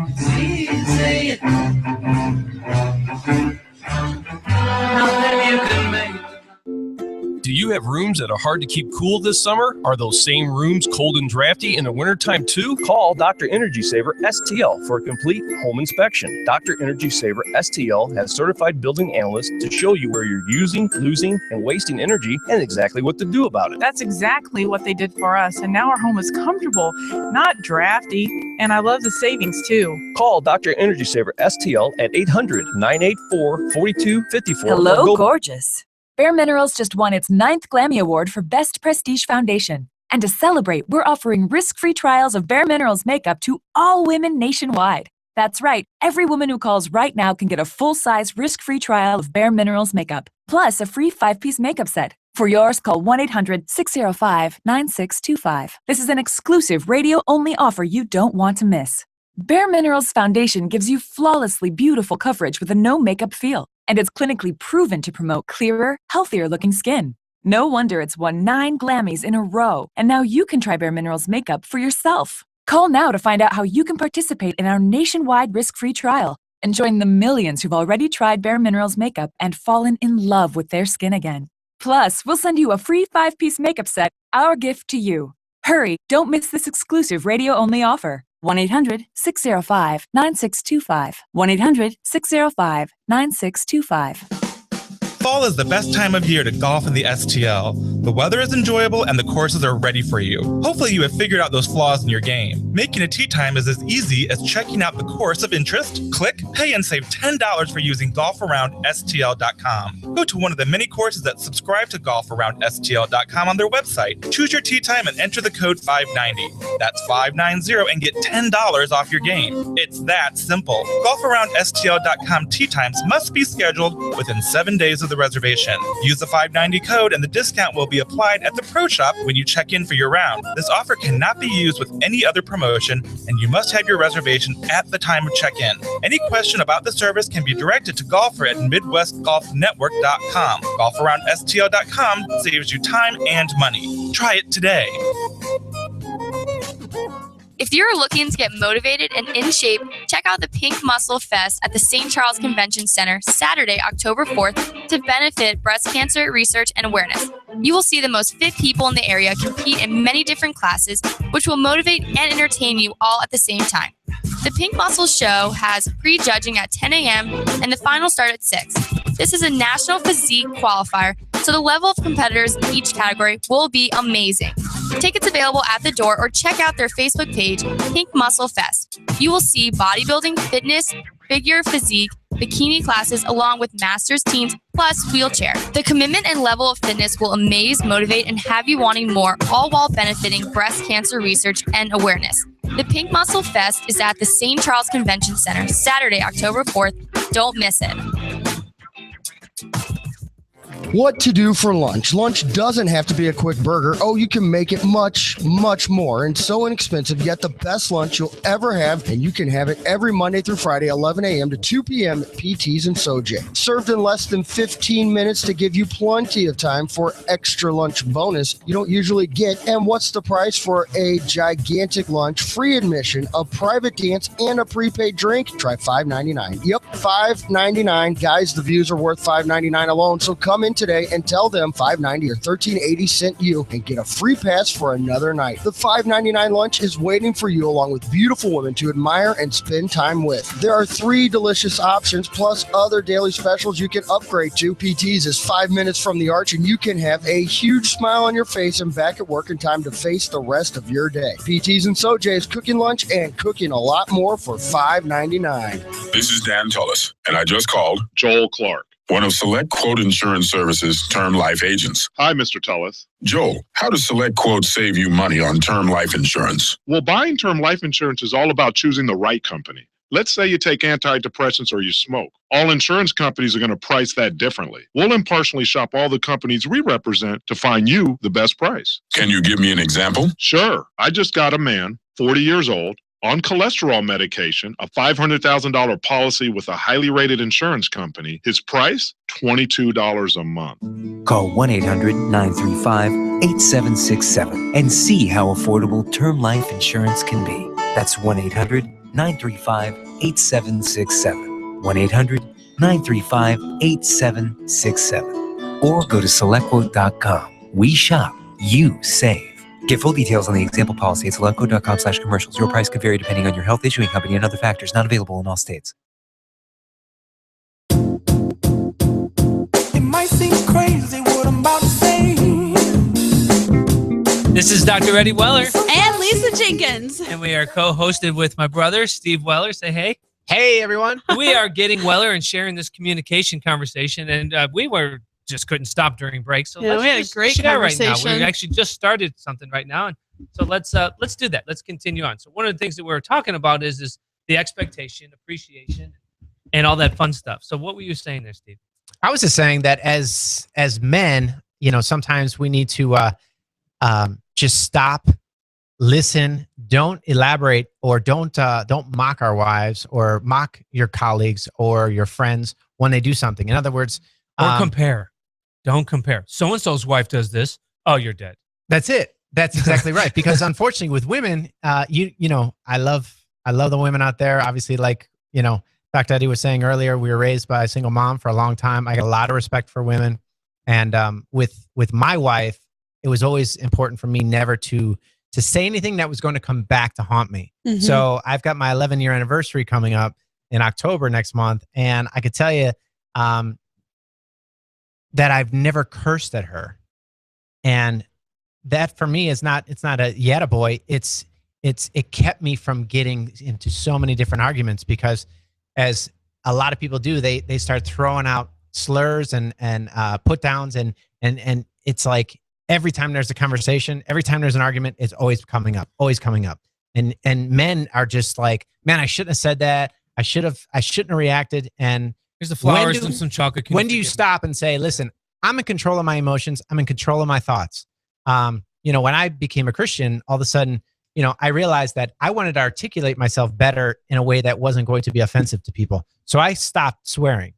Speaker 9: It's easy. Nothing you can make.
Speaker 10: Do you have rooms that are hard to keep cool this summer? Are those same rooms cold and drafty in the wintertime too? Call Dr. Energy Saver STL for a complete home inspection. Dr. Energy Saver STL has certified building analysts to show you where you're using, losing, and wasting energy and exactly what to do about it.
Speaker 11: That's exactly what they did for us, and now our home is comfortable, not drafty, and I love the savings too.
Speaker 10: Call Dr. Energy Saver STL at 800-984-4254.
Speaker 12: Hello, gorgeous. Bare Minerals just won its 9th Glammy Award for Best Prestige Foundation. And to celebrate, we're offering risk-free trials of Bare Minerals makeup to all women nationwide. That's right, every woman who calls right now can get a full-size risk-free trial of Bare Minerals makeup, plus a free 5-piece makeup set. For yours, call 1-800-605-9625. This is an exclusive radio-only offer you don't want to miss. Bare Minerals Foundation gives you flawlessly beautiful coverage with a no-makeup feel. And it's clinically proven to promote clearer, healthier-looking skin. No wonder it's won 9 Glammys in a row, and now you can try Bare Minerals makeup for yourself. Call now to find out how you can participate in our nationwide risk-free trial and join the millions who've already tried Bare Minerals makeup and fallen in love with their skin again. Plus, we'll send you a free 5-piece makeup set, our gift to you. Hurry, don't miss this exclusive radio-only offer. 1-800-605-9625. 1-800-605-9625.
Speaker 13: Fall is the best time of year to golf in the STL. The weather is enjoyable and the courses are ready for you. Hopefully you have figured out those flaws in your game. Making a tee time is as easy as checking out the course of interest, click, pay, and save $10 for using golfaroundstl.com. Go to one of the many courses that subscribe to golfaroundstl.com on their website. Choose your tee time and enter the code 590. That's 590 and get $10 off your game. It's that simple. Golfaroundstl.com tee times must be scheduled within 7 days of the reservation. Use the 590 code and the discount will be applied at the pro shop when you check in for your round. This offer cannot be used with any other promotion and you must have your reservation at the time of check-in. Any question about the service can be directed to golfer at midwestgolfnetwork.com. Golfaroundstl.com saves you time and money. Try it today.
Speaker 14: If you're looking to get motivated and in shape, check out the Pink Muscle Fest at the St. Charles Convention Center Saturday, October 4th to benefit breast cancer research and awareness. You will see the most fit people in the area compete in many different classes, which will motivate and entertain you all at the same time. The Pink Muscle Show has pre-judging at 10 a.m. and the final start at 6. This is a national physique qualifier so the level of competitors in each category will be amazing. Tickets available at the door or check out their Facebook page, Pink Muscle Fest. You will see bodybuilding, fitness, figure, physique, bikini classes, along with masters teams, plus wheelchair. The commitment and level of fitness will amaze, motivate, and have you wanting more, all while benefiting breast cancer research and awareness. The Pink Muscle Fest is at the St. Charles Convention Center, Saturday, October 4th. Don't miss it.
Speaker 6: What to do for lunch? Lunch doesn't have to be a quick burger. Oh, you can make it much, much more and so inexpensive, yet the best lunch you'll ever have, and you can have it every Monday through Friday, 11 a.m. to 2 p.m. at PT's and Sojay. Served in less than 15 minutes to give you plenty of time for extra lunch bonus you don't usually get. And what's the price for a gigantic lunch, free admission, a private dance, and a prepaid drink? Try $5.99. Yep, $5.99. Guys, the views are worth $5.99 alone, so come in today and tell them $5.90 or $13.80 sent you and get a free pass for another night. The $5.99 lunch is waiting for you along with beautiful women to admire and spend time with. There are 3 delicious options plus other daily specials you can upgrade to. PT's is 5 minutes from the Arch and you can have a huge smile on your face and back at work in time to face the rest of your day. PT's and Sojay is cooking lunch and cooking a lot more for $5.99.
Speaker 15: This is Dan Tullis, and I just called Joel Clark, one of Select Quote Insurance Services' term life agents.
Speaker 16: Hi, Mr. Tullis.
Speaker 15: Joel, how does Select Quote save you money on term life insurance?
Speaker 16: Well, buying term life insurance is all about choosing the right company. Let's say you take antidepressants or you smoke. All insurance companies are going to price that differently. We'll impartially shop all the companies we represent to find you the best price.
Speaker 15: Can you give me an example?
Speaker 16: Sure. I just got a man, 40 years old, on cholesterol medication, a $500,000 policy with a highly rated insurance company. His price, $22 a month.
Speaker 17: Call 1-800-935-8767 and see how affordable term life insurance can be. That's 1-800-935-8767. 1-800-935-8767. Or go to SelectQuote.com. We shop, you save. Get full details on the example policy at selectquote.com/commercials. Your price could vary depending on your health, issuing company, and other factors. Not available in all states.
Speaker 4: It might seem crazy what I'm about to say.
Speaker 1: This is Dr. Eddie Weller.
Speaker 2: And Lisa Jenkins.
Speaker 1: And we are co-hosted with my brother, Steve Weller. Say hey.
Speaker 3: Hey, everyone.
Speaker 1: We are getting Weller and sharing this communication conversation. And we were just couldn't stop during break. So
Speaker 2: yeah, we had a great conversation.
Speaker 1: Right now. We actually just started something right now. And so let's do that. Let's continue on. So one of the things that we were talking about is the expectation, appreciation, and all that fun stuff. So what were you saying there, Steve?
Speaker 3: I was just saying that as men, sometimes we need to just stop, listen, don't elaborate, or don't mock our wives or mock your colleagues or your friends when they do something. In other words,
Speaker 1: or compare. Don't compare. So-and-so's wife does this. Oh, you're dead.
Speaker 3: That's it. That's exactly right. Because unfortunately with women, I love the women out there. Obviously, like, Dr. Eddie was saying earlier, we were raised by a single mom for a long time. I got a lot of respect for women. And with my wife, it was always important for me never to say anything that was going to come back to haunt me. Mm-hmm. So I've got my 11-year anniversary coming up in October next month. And I could tell you, that I've never cursed at her. And that for me it's not a yattaboy. It kept me from getting into so many different arguments, because as a lot of people do, they start throwing out slurs and put downs and it's like every time there's a conversation, every time there's an argument, it's always coming up. And men are just like, man, I shouldn't have said that. I shouldn't have reacted. And
Speaker 1: here's the flowers and some chocolate.
Speaker 3: When do you stop and say, listen, I'm in control of my emotions. I'm in control of my thoughts. When I became a Christian, all of a sudden, I realized that I wanted to articulate myself better in a way that wasn't going to be offensive to people. So I stopped swearing.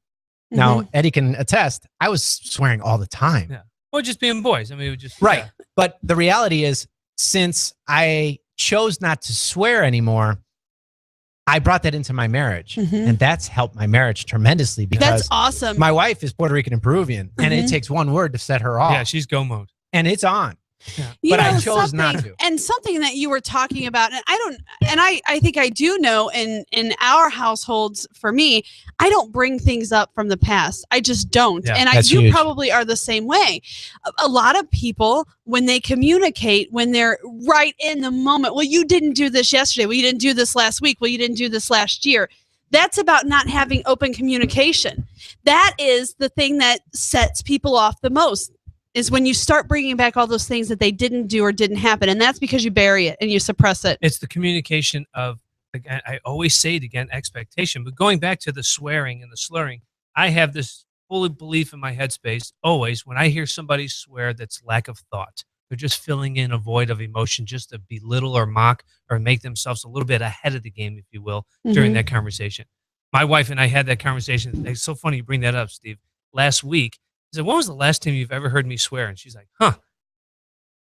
Speaker 3: Mm-hmm. Now, Eddie can attest, I was swearing all the time.
Speaker 1: Yeah. Or just being boys. I mean, it would just.
Speaker 3: Right.
Speaker 1: Yeah.
Speaker 3: But the reality is, since I chose not to swear anymore, I brought that into my marriage, and that's helped my marriage tremendously, because
Speaker 2: that's awesome.
Speaker 3: My wife is Puerto Rican and Peruvian, and it takes one word to set her off.
Speaker 1: Yeah, she's go mode.
Speaker 3: And it's on.
Speaker 2: You
Speaker 3: But I
Speaker 2: know,
Speaker 3: chose not
Speaker 2: something-
Speaker 3: to.
Speaker 2: And something that you were talking about, and I think I do know in our households, for me, I don't bring things up from the past. I just don't.
Speaker 3: Yeah,
Speaker 2: And
Speaker 3: that's
Speaker 2: you
Speaker 3: huge.
Speaker 2: probably are the same way. A lot of people, when they communicate, when they're right in the moment, well, you didn't do this yesterday. Well, you didn't do this last week. Well, you didn't do this last year. That's about not having open communication. That is the thing that sets people off the most, is when you start bringing back all those things that they didn't do or didn't happen. And that's because you bury it and you suppress it.
Speaker 1: It's the communication of, again, I always say it again, expectation. But going back to the swearing and the slurring, I have this full belief in my headspace always when I hear somebody swear that's lack of thought. They're just filling in a void of emotion just to belittle or mock or make themselves a little bit ahead of the game, if you will, during
Speaker 2: Mhm.
Speaker 1: that conversation. My wife and I had that conversation. It's so funny you bring that up, Steve. Last week, I said, when was the last time you've ever heard me swear? And she's like,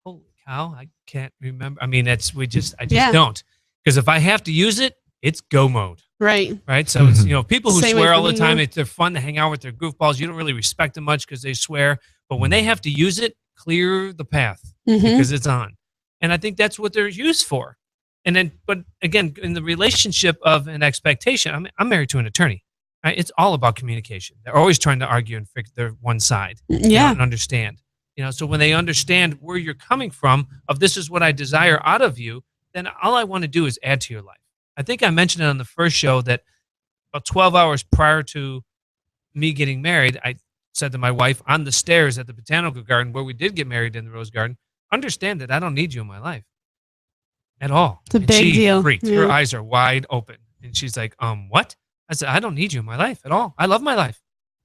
Speaker 1: holy cow, I can't remember. I mean, I just
Speaker 2: Yeah.
Speaker 1: don't. Because if I have to use it, it's go mode.
Speaker 2: Right.
Speaker 1: Right. So it's, people who
Speaker 2: Same way
Speaker 1: swear
Speaker 2: for
Speaker 1: all the
Speaker 2: me,
Speaker 1: time,
Speaker 2: yeah.
Speaker 1: they're fun to hang out with, their goofballs. You don't really respect them much because they swear. But when they have to use it, clear the path
Speaker 2: Mhm.
Speaker 1: because it's on. And I think that's what they're used for. And then, but again, in the relationship of an expectation, I'm married to an attorney. Right? It's all about communication. They're always trying to argue and fix their one side.
Speaker 2: Yeah.
Speaker 1: And understand. So when they understand where you're coming from, of this is what I desire out of you, then all I want to do is add to your life. I think I mentioned it on the first show that about 12 hours prior to me getting married, I said to my wife on the stairs at the Botanical Garden, where we did get married in the Rose Garden, understand that I don't need you in my life at all.
Speaker 2: It's a
Speaker 1: And
Speaker 2: big
Speaker 1: she
Speaker 2: deal.
Speaker 1: freaked.
Speaker 2: Yeah.
Speaker 1: Her eyes are wide open. And she's like, what? I said, I don't need you in my life at all. I love my life,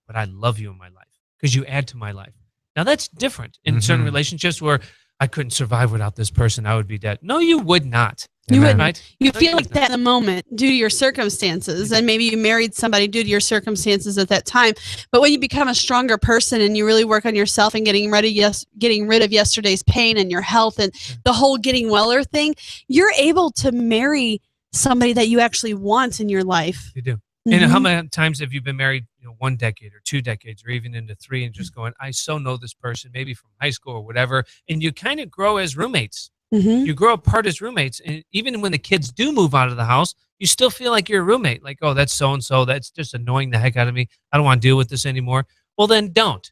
Speaker 1: but I love you in my life because you add to my life. Now that's different in certain relationships where I couldn't survive without this person. I would be dead. No, you would not.
Speaker 2: You wouldn't.
Speaker 1: Right?
Speaker 2: You feel like that in the moment due to your circumstances, and maybe you married somebody due to your circumstances at that time. But when you become a stronger person and you really work on yourself and getting rid of yesterday's pain and your health and the whole getting weller thing, you're able to marry somebody that you actually want in your life.
Speaker 1: You do. And how
Speaker 2: Mhm.
Speaker 1: many times have you been married, 1 decade or 2 decades or even into 3 and just going, I so know this person, maybe from high school or whatever. And you kind of grow as roommates.
Speaker 2: Mhm.
Speaker 1: You grow apart as roommates. And even when the kids do move out of the house, you still feel like you're a roommate. Like, oh, that's so-and-so. That's just annoying the heck out of me. I don't want to deal with this anymore. Well, then don't.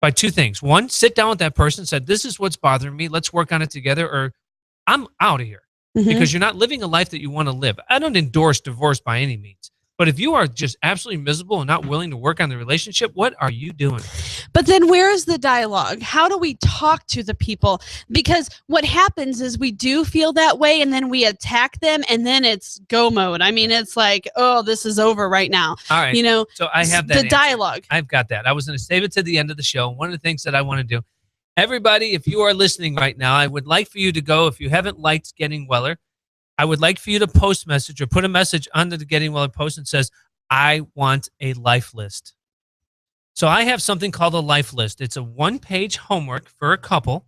Speaker 1: By 2 things. 1, sit down with that person, said, this is what's bothering me. Let's work on it together, or I'm out of here.
Speaker 2: Mhm.
Speaker 1: Because you're not living a life that you want to live. I don't endorse divorce by any means. But if you are just absolutely miserable and not willing to work on the relationship, what are you doing?
Speaker 2: But then where is the dialogue? How do we talk to the people? Because what happens is we do feel that way and then we attack them and then it's go mode. I mean, it's like, oh, this is over right now.
Speaker 1: All right. So I have that
Speaker 2: the
Speaker 1: answer.
Speaker 2: dialogue.
Speaker 1: I've got that. I was going to save it to the end of the show. One of the things that I want to do, everybody, if you are listening right now, I would like for you to go, if you haven't liked Getting Weller, I would like for you to post message or put a message under the Getting Weller post and says, I want a life list. So I have something called a life list. It's a 1-page homework for a couple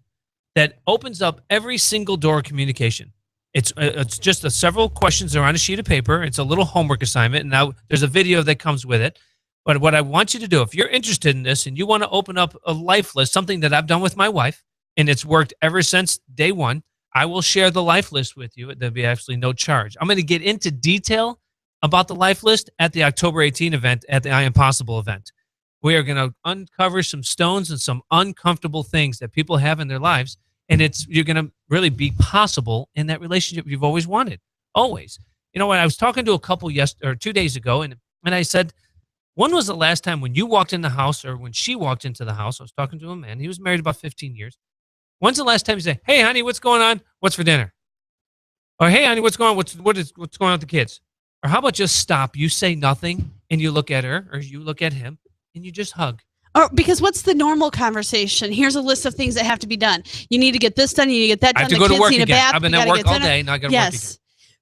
Speaker 1: that opens up every single door of communication. It's just several questions that are on a sheet of paper. It's a little homework assignment. And now there's a video that comes with it. But what I want you to do, if you're interested in this and you want to open up a life list, something that I've done with my wife, and it's worked ever since day one, I will share the life list with you. There'll be absolutely no charge. I'm going to get into detail about the life list at the October 18 event, at the I Am Possible event. We are going to uncover some stones and some uncomfortable things that people have in their lives, and you're going to really be possible in that relationship you've always wanted. Always. When I was talking to a couple 2 days ago, and I said, when was the last time when you walked in the house or when she walked into the house? I was talking to a man. He was married about 15 years. When's the last time you say, hey, honey, what's going on? What's for dinner? Or, hey, honey, what's going on? What's going on with the kids? Or how about just stop? You say nothing and you look at her or you look at him and you just hug.
Speaker 2: Or because what's the normal conversation? Here's a list of things that have to be done. You need to get this done. You need to get that
Speaker 1: I
Speaker 2: done.
Speaker 1: have to
Speaker 2: The
Speaker 1: go to
Speaker 2: kids
Speaker 1: work
Speaker 2: need a
Speaker 1: again.
Speaker 2: bath,
Speaker 1: I've been
Speaker 2: you
Speaker 1: at
Speaker 2: gotta
Speaker 1: work
Speaker 2: get
Speaker 1: all
Speaker 2: dinner.
Speaker 1: day. Now I got to work again.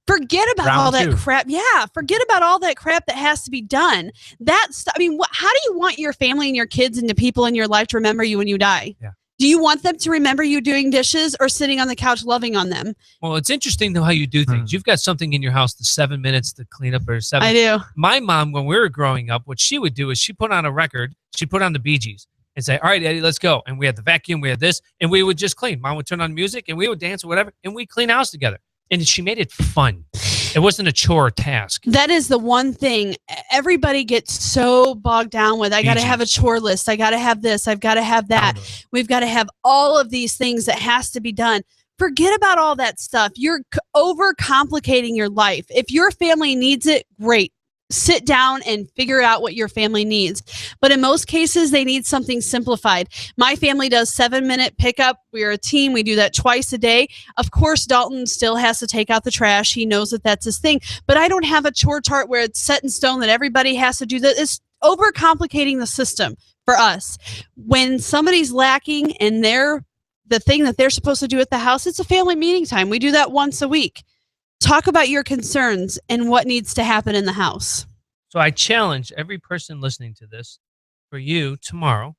Speaker 2: Forget about
Speaker 1: Round
Speaker 2: all that
Speaker 1: 2.
Speaker 2: crap. Yeah, forget about all that crap that has to be done. How do you want your family and your kids and the people in your life to remember you when you die?
Speaker 1: Yeah.
Speaker 2: Do you want them to remember you doing dishes or sitting on the couch loving on them?
Speaker 1: Well, it's interesting though how you do things. You've got something in your house, the 7 minutes to clean up or 7.
Speaker 2: I do.
Speaker 1: My mom, when we were growing up, what she would do is she put on a record. She put on the Bee Gees. and say, all right, Eddie, let's go. And we had the vacuum, we had this, and we would just clean. Mom would turn on music, and we would dance or whatever, and we'd clean house together. And she made it fun. It wasn't a chore or task.
Speaker 2: That is the one thing everybody gets so bogged down with. I got to have a chore list. I got to have this. I've got to have that. We've got to have all of these things that has to be done. Forget about all that stuff. You're overcomplicating your life. If your family needs it, great. Sit down and figure out what your family needs. But in most cases, they need something simplified. My family does 7-minute pickup. We're a team. We do that twice a day. Of course, Dalton still has to take out the trash. He knows that that's his thing. But I don't have a chore chart where it's set in stone that everybody has to do that. It's overcomplicating the system for us. When somebody's lacking and the thing that they're supposed to do at the house, it's a family meeting time. We do that once a week. Talk about your concerns and what needs to happen in the house.
Speaker 1: So I challenge every person listening to this for you tomorrow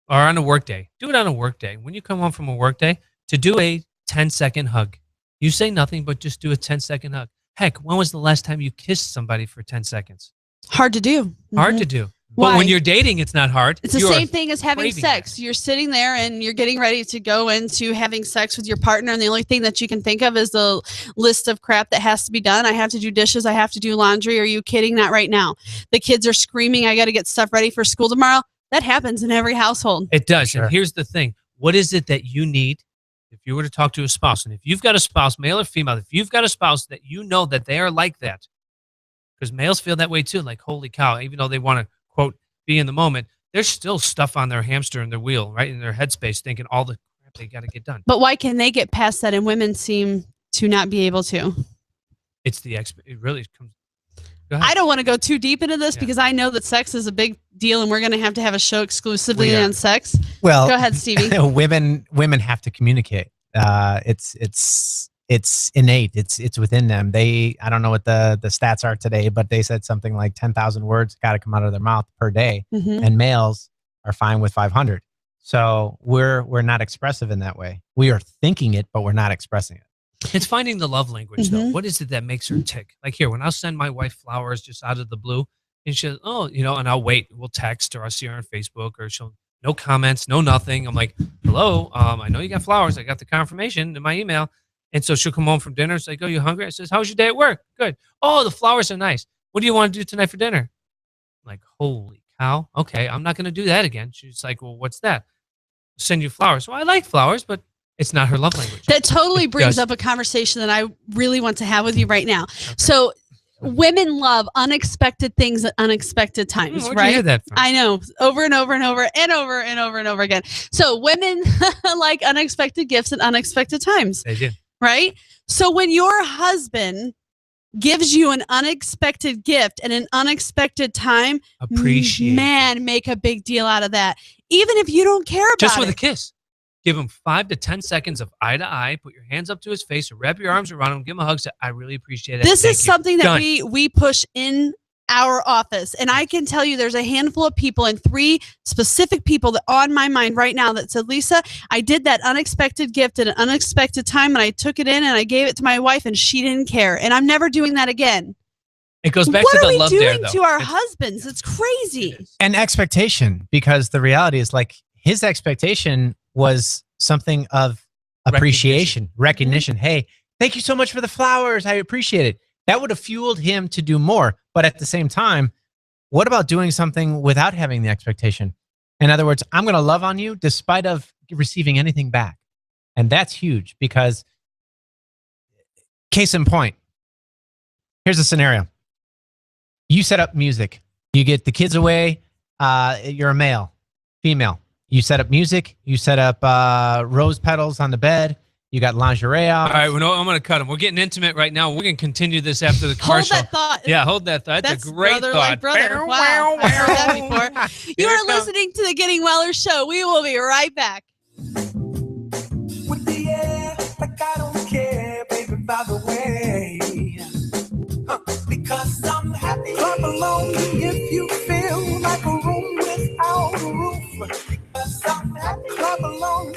Speaker 1: or on a work day. Do it on a work day. When you come home from a work day, to do a 10-second hug. You say nothing, but just do a 10-second hug. Heck, when was the last time you kissed somebody for 10 seconds?
Speaker 2: Hard to do.
Speaker 1: Hard to do.
Speaker 2: Why?
Speaker 1: But when you're dating, it's not hard.
Speaker 2: It's the same thing as having sex. You're sitting there and you're getting ready to go into having sex with your partner, and the only thing that you can think of is the list of crap that has to be done. I have to do dishes. I have to do laundry. Are you kidding? Not right now. The kids are screaming. I got to get stuff ready for school tomorrow. That happens in every household.
Speaker 1: It does. Sure. And here's the thing. What is it that you need if you were to talk to a spouse? And if you've got a spouse, male or female, if you've got a spouse that you know that they are like that, because males feel that way too, like, holy cow, even though they want to, quote, be in the moment, there's still stuff on their hamster and their wheel, right, in their headspace, thinking all the crap they got to get done.
Speaker 2: But why can they get past that and women seem to not be able to?
Speaker 1: It's the it really comes.
Speaker 2: I don't want to go too deep into this because I know that sex is a big deal, and we're going to have a show exclusively on sex.
Speaker 3: Well,
Speaker 2: go ahead, Stevie.
Speaker 3: women have to communicate. It's innate. It's within them. I don't know what the stats are today, but they said something like 10,000 words got to come out of their mouth per day, and males are fine with 500. So we're not expressive in that way. We are thinking it, but we're not expressing it.
Speaker 1: It's finding the love language, though. What is it that makes her tick? Like here, when I'll send my wife flowers just out of the blue, and she'll, and I'll wait. We'll text, or I'll see her on Facebook, or she'll, no comments, no nothing. I'm like, hello, I know you got flowers. I got the confirmation in my email. And so she'll come home from dinner. It's like, oh, you hungry? I says, how's your day at work? Good. Oh, the flowers are nice. What do you want to do tonight for dinner? I'm like, holy cow. Okay, I'm not going to do that again. She's like, well, what's that? I'll send you flowers. Well, I like flowers, but it's not her love language.
Speaker 2: That totally brings up a conversation that I really want to have with you right now. Okay. So women love unexpected things at unexpected times,
Speaker 1: where'd
Speaker 2: right?
Speaker 1: you hear that from?
Speaker 2: I know, over and over and over and over and over and over again. So women like unexpected gifts at unexpected times.
Speaker 1: They do.
Speaker 2: Right? So when your husband gives you an unexpected gift at an unexpected time, make a big deal out of that. Even if you don't care about it.
Speaker 1: Just with a kiss. Give him 5 to 10 seconds of eye to eye. Put your hands up to his face, or wrap your arms around him. Give him a hug. Say, I really appreciate it.
Speaker 2: This is something that we push in our office. And I can tell you there's a handful of people, and 3 specific people that on my mind right now that said, Lisa, I did that unexpected gift at an unexpected time, and I took it in and I gave it to my wife, and she didn't care. And I'm never doing that again.
Speaker 1: It goes back to the love there, though.
Speaker 2: What are we doing to our husbands? It's crazy.
Speaker 3: And expectation, because the reality is, like, his expectation was something of appreciation, recognition. Hey, thank you so much for the flowers. I appreciate it. That would have fueled him to do more. But at the same time, what about doing something without having the expectation? In other words, I'm going to love on you despite of receiving anything back. And that's huge, because case in point, here's a scenario. You set up music. You get the kids away. You're a male, female. You set up music. You set up rose petals on the bed. You got lingerie out.
Speaker 1: All right, I'm going to cut him. We're getting intimate right now. We're going to continue this after the commercial.
Speaker 2: Hold that thought.
Speaker 1: Yeah, hold that thought. That's a great
Speaker 2: brother
Speaker 1: thought.
Speaker 2: Like brother. Wow, I've heard that before. You are listening to the Getting Weller Show. We will be right back.
Speaker 4: With the air, like I don't care, baby, by the way. Because I'm happy. Clap along if you feel like a room without a roof. Because I'm happy. Clap along.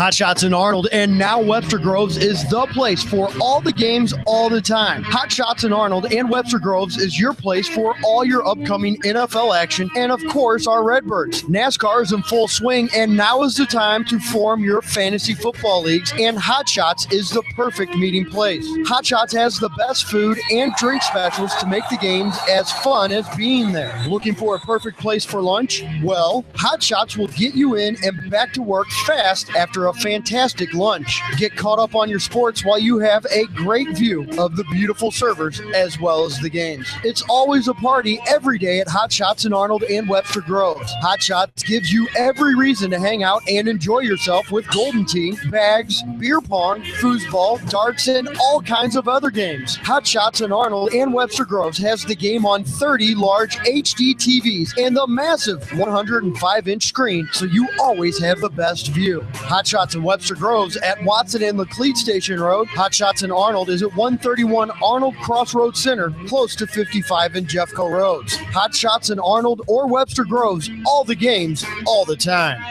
Speaker 6: Hot Shots in Arnold and now Webster Groves is the place for all the games all the time. Hot Shots in Arnold and Webster Groves is your place for all your upcoming NFL action and, of course, our Redbirds. NASCAR is in full swing, and now is the time to form your fantasy football leagues, and Hot Shots is the perfect meeting place. Hot Shots has the best food and drink specials to make the games as fun as being there. Looking for a perfect place for lunch? Well, Hot Shots will get you in and back to work fast after a fantastic lunch. Get caught up on your sports while you have a great view of the beautiful servers as well as the games. It's always a party every day at Hot Shots in Arnold and Webster Groves. Hot Shots gives you every reason to hang out and enjoy yourself with golden tea, bags, beer pong, foosball, darts, and all kinds of other games. Hot Shots in Arnold and Webster Groves has the game on 30 large HD TVs and the massive 105-inch screen, so you always have the best view. Hot Shots in Webster Groves at Watson and Laclede Station Road. Hot Shots in Arnold is at 131 Arnold Crossroads Center, close to 55 and Jeffco Roads. Hot Shots in Arnold or Webster Groves, all the games, all the time.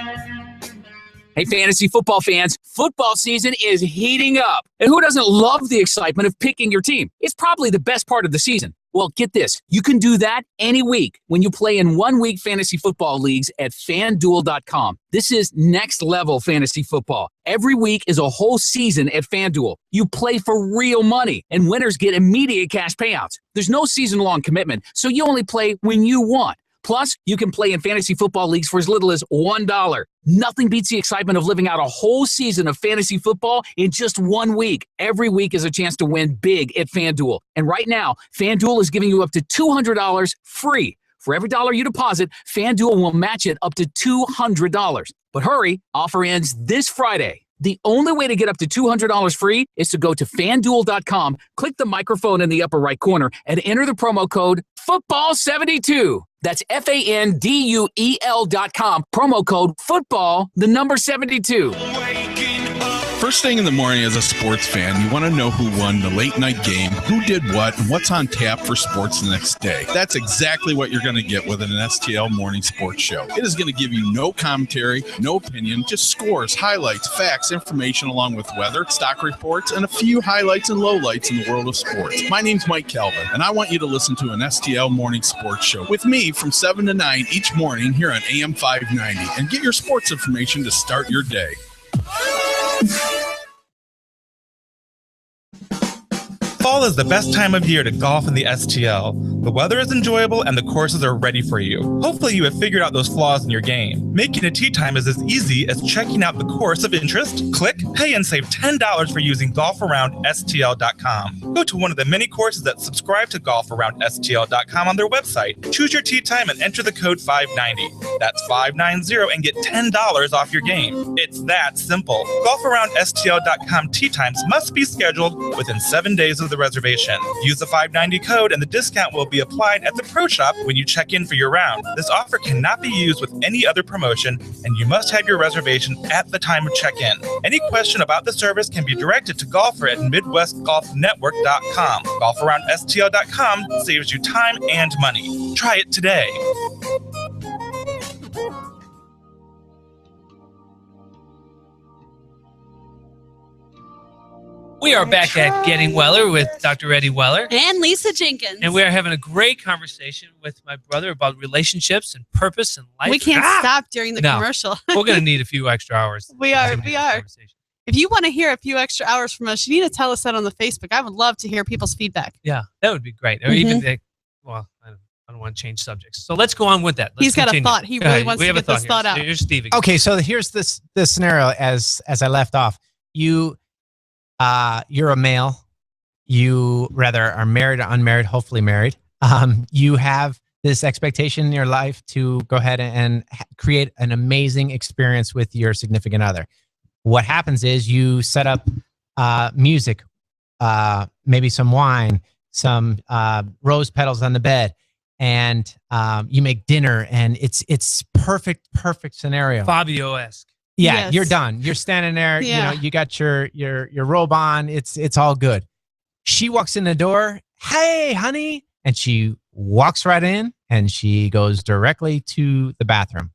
Speaker 18: Hey, fantasy football fans, football season is heating up. And who doesn't love the excitement of picking your team? It's probably the best part of the season. Well, get this. You can do that any week when you play in 1 week fantasy football leagues at FanDuel.com. This is next level fantasy football. Every week is a whole season at FanDuel. You play for real money, and winners get immediate cash payouts. There's no season-long commitment, so you only play when you want. Plus, you can play in fantasy football leagues for as little as $1. Nothing beats the excitement of living out a whole season of fantasy football in just 1 week. Every week is a chance to win big at FanDuel. And right now, FanDuel is giving you up to $200 free. For every dollar you deposit, FanDuel will match it up to $200. But hurry, offer ends this Friday. The only way to get up to $200 free is to go to FanDuel.com, click the microphone in the upper right corner, and enter the promo code FOOTBALL72. That's FANDUEL.com, promo code FOOTBALL, the number 72.
Speaker 19: First thing in the morning as a sports fan, you want to know who won the late night game, who did what, and what's on tap for sports the next day. That's exactly what you're going to get with an STL morning sports show. It is going to give you no commentary, no opinion, just scores, highlights, facts, information along with weather, stock reports, and a few highlights and lowlights in the world of sports. My name's Mike Calvin, and I want you to listen to an STL morning sports show with me from 7 to 9 each morning here on AM 590 and get your sports information to start your day.
Speaker 13: Fall is the best time of year to golf in the STL. The weather is enjoyable and the courses are ready for you. Hopefully you have figured out those flaws in your game. Making a tee time is as easy as checking out the course of interest, click, pay, and save $10 for using golfaroundstl.com. Go to one of the many courses that subscribe to golfaroundstl.com on their website. Choose your tee time and enter the code 590. That's 590 and get $10 off your game. It's that simple. Golfaroundstl.com tee times must be scheduled within 7 days of the reservation. Use the 590 code and the discount will be applied at the pro shop when you check in for your round. This offer cannot be used with any other promotion, and you must have your reservation at the time of check-in. Any question about the service can be directed to golfer at MidwestGolfNetwork.com. GolfAroundSTL.com saves you time and money. Try it today.
Speaker 1: We are back at Getting Weller with Dr. Eddie Weller.
Speaker 2: And Lisa Jenkins.
Speaker 1: And we are having a great conversation with my brother about relationships and purpose and life.
Speaker 2: We can't stop during the commercial.
Speaker 1: We're going to need a few extra hours.
Speaker 2: We are. If you want to hear a few extra hours from us, you need to tell us that on the Facebook. I would love to hear people's feedback.
Speaker 1: Yeah, that would be great. Or even, I don't want to change subjects. So let's go on with that.
Speaker 2: He's got a thought. He really wants to get this thought out.
Speaker 1: Here's Steve.
Speaker 3: Okay, so here's this scenario as I left off. You're a male. You rather are married or unmarried, hopefully married. You have this expectation in your life to go ahead and create an amazing experience with your significant other. What happens is you set up music, maybe some wine, some rose petals on the bed, and you make dinner, and it's perfect scenario.
Speaker 1: Fabio-esque.
Speaker 3: Yeah,
Speaker 2: Yes.
Speaker 3: You're done. You're standing there.
Speaker 2: Yeah.
Speaker 3: You got your robe on. It's all good. She walks in the door. Hey, honey, and she walks right in, and she goes directly to the bathroom.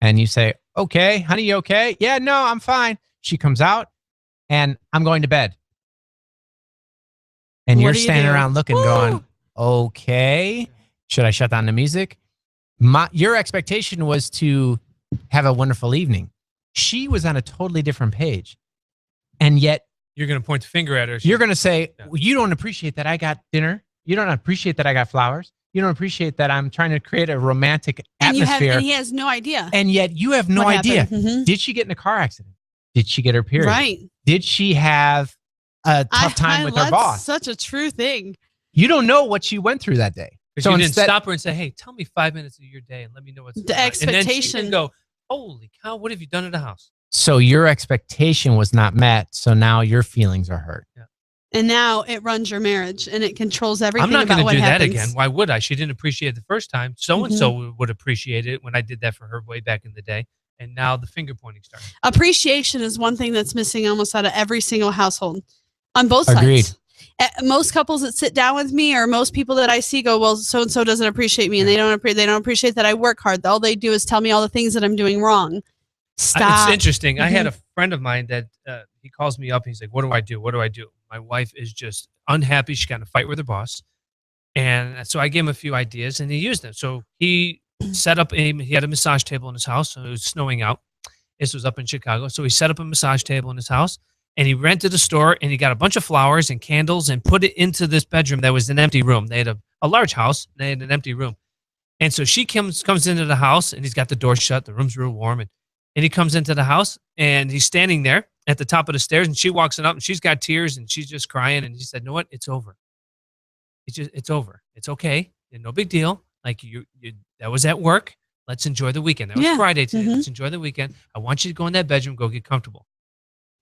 Speaker 3: And you say, "Okay, honey, you okay?" "Yeah, no, I'm fine." She comes out, and I'm going to bed. And
Speaker 2: What
Speaker 3: you're
Speaker 2: do you
Speaker 3: standing
Speaker 2: do?
Speaker 3: around looking, going, okay, should I shut down the music? Your expectation was to have a wonderful evening. She was on a totally different page. And yet,
Speaker 1: You're going to point the finger at her.
Speaker 3: you're going to say, well, you don't appreciate that I got dinner. You don't appreciate that I got flowers. You don't appreciate that I'm trying to create a romantic atmosphere.
Speaker 2: And he has no idea.
Speaker 3: And yet you have no
Speaker 2: What
Speaker 3: idea.
Speaker 2: happened. Mhm.
Speaker 3: Did she get in a car accident? Did she get her period?
Speaker 2: Right.
Speaker 3: Did she have a tough time with her
Speaker 2: that's
Speaker 3: boss?
Speaker 2: Such a true thing.
Speaker 3: You don't know what she went through that day.
Speaker 1: Because you didn't stop her and say, hey, tell me 5 minutes of your day and let me know what's
Speaker 2: The
Speaker 1: going on. And then she
Speaker 2: expectation.
Speaker 1: can go, holy cow, what have you done at the house?
Speaker 3: So your expectation was not met. So now your feelings are hurt.
Speaker 2: And now it runs your marriage and it controls everything.
Speaker 1: I'm not
Speaker 2: about
Speaker 1: going to
Speaker 2: what
Speaker 1: do
Speaker 2: happens.
Speaker 1: that again. Why would I? She didn't appreciate it the first time. So-and-so would appreciate it when I did that for her way back in the day. And now the finger pointing starts.
Speaker 2: Appreciation is one thing that's missing almost out of every single household on both
Speaker 3: Agreed.
Speaker 2: sides. Most couples that sit down with me or most people that I see go, well, so-and-so doesn't appreciate me and they don't appreciate that I work hard. All they do is tell me all the things that I'm doing wrong. Stop.
Speaker 1: It's interesting. I had
Speaker 2: Mhm.
Speaker 1: a friend of mine that he calls me up and he's like, what do I do? What do I do? My wife is just unhappy. She got in a fight with her boss. And so I gave him a few ideas and he used them. So he set up he had a massage table in his house. So it was snowing out. This was up in Chicago. So he set up a massage table in his house and he rented a store and he got a bunch of flowers and candles and put it into this bedroom that was an empty room. They had a large house. They had an empty room. And so she comes into the house and he's got the door shut. The room's real warm. And he comes into the house and he's standing there at the top of the stairs and she walks in up and she's got tears and she's just crying. And he said, you know what? It's over. It's over. It's okay. No big deal. Like you that was at work. Let's enjoy the weekend. That was Friday today. Let's enjoy the weekend. I want you to go in that bedroom, go get comfortable.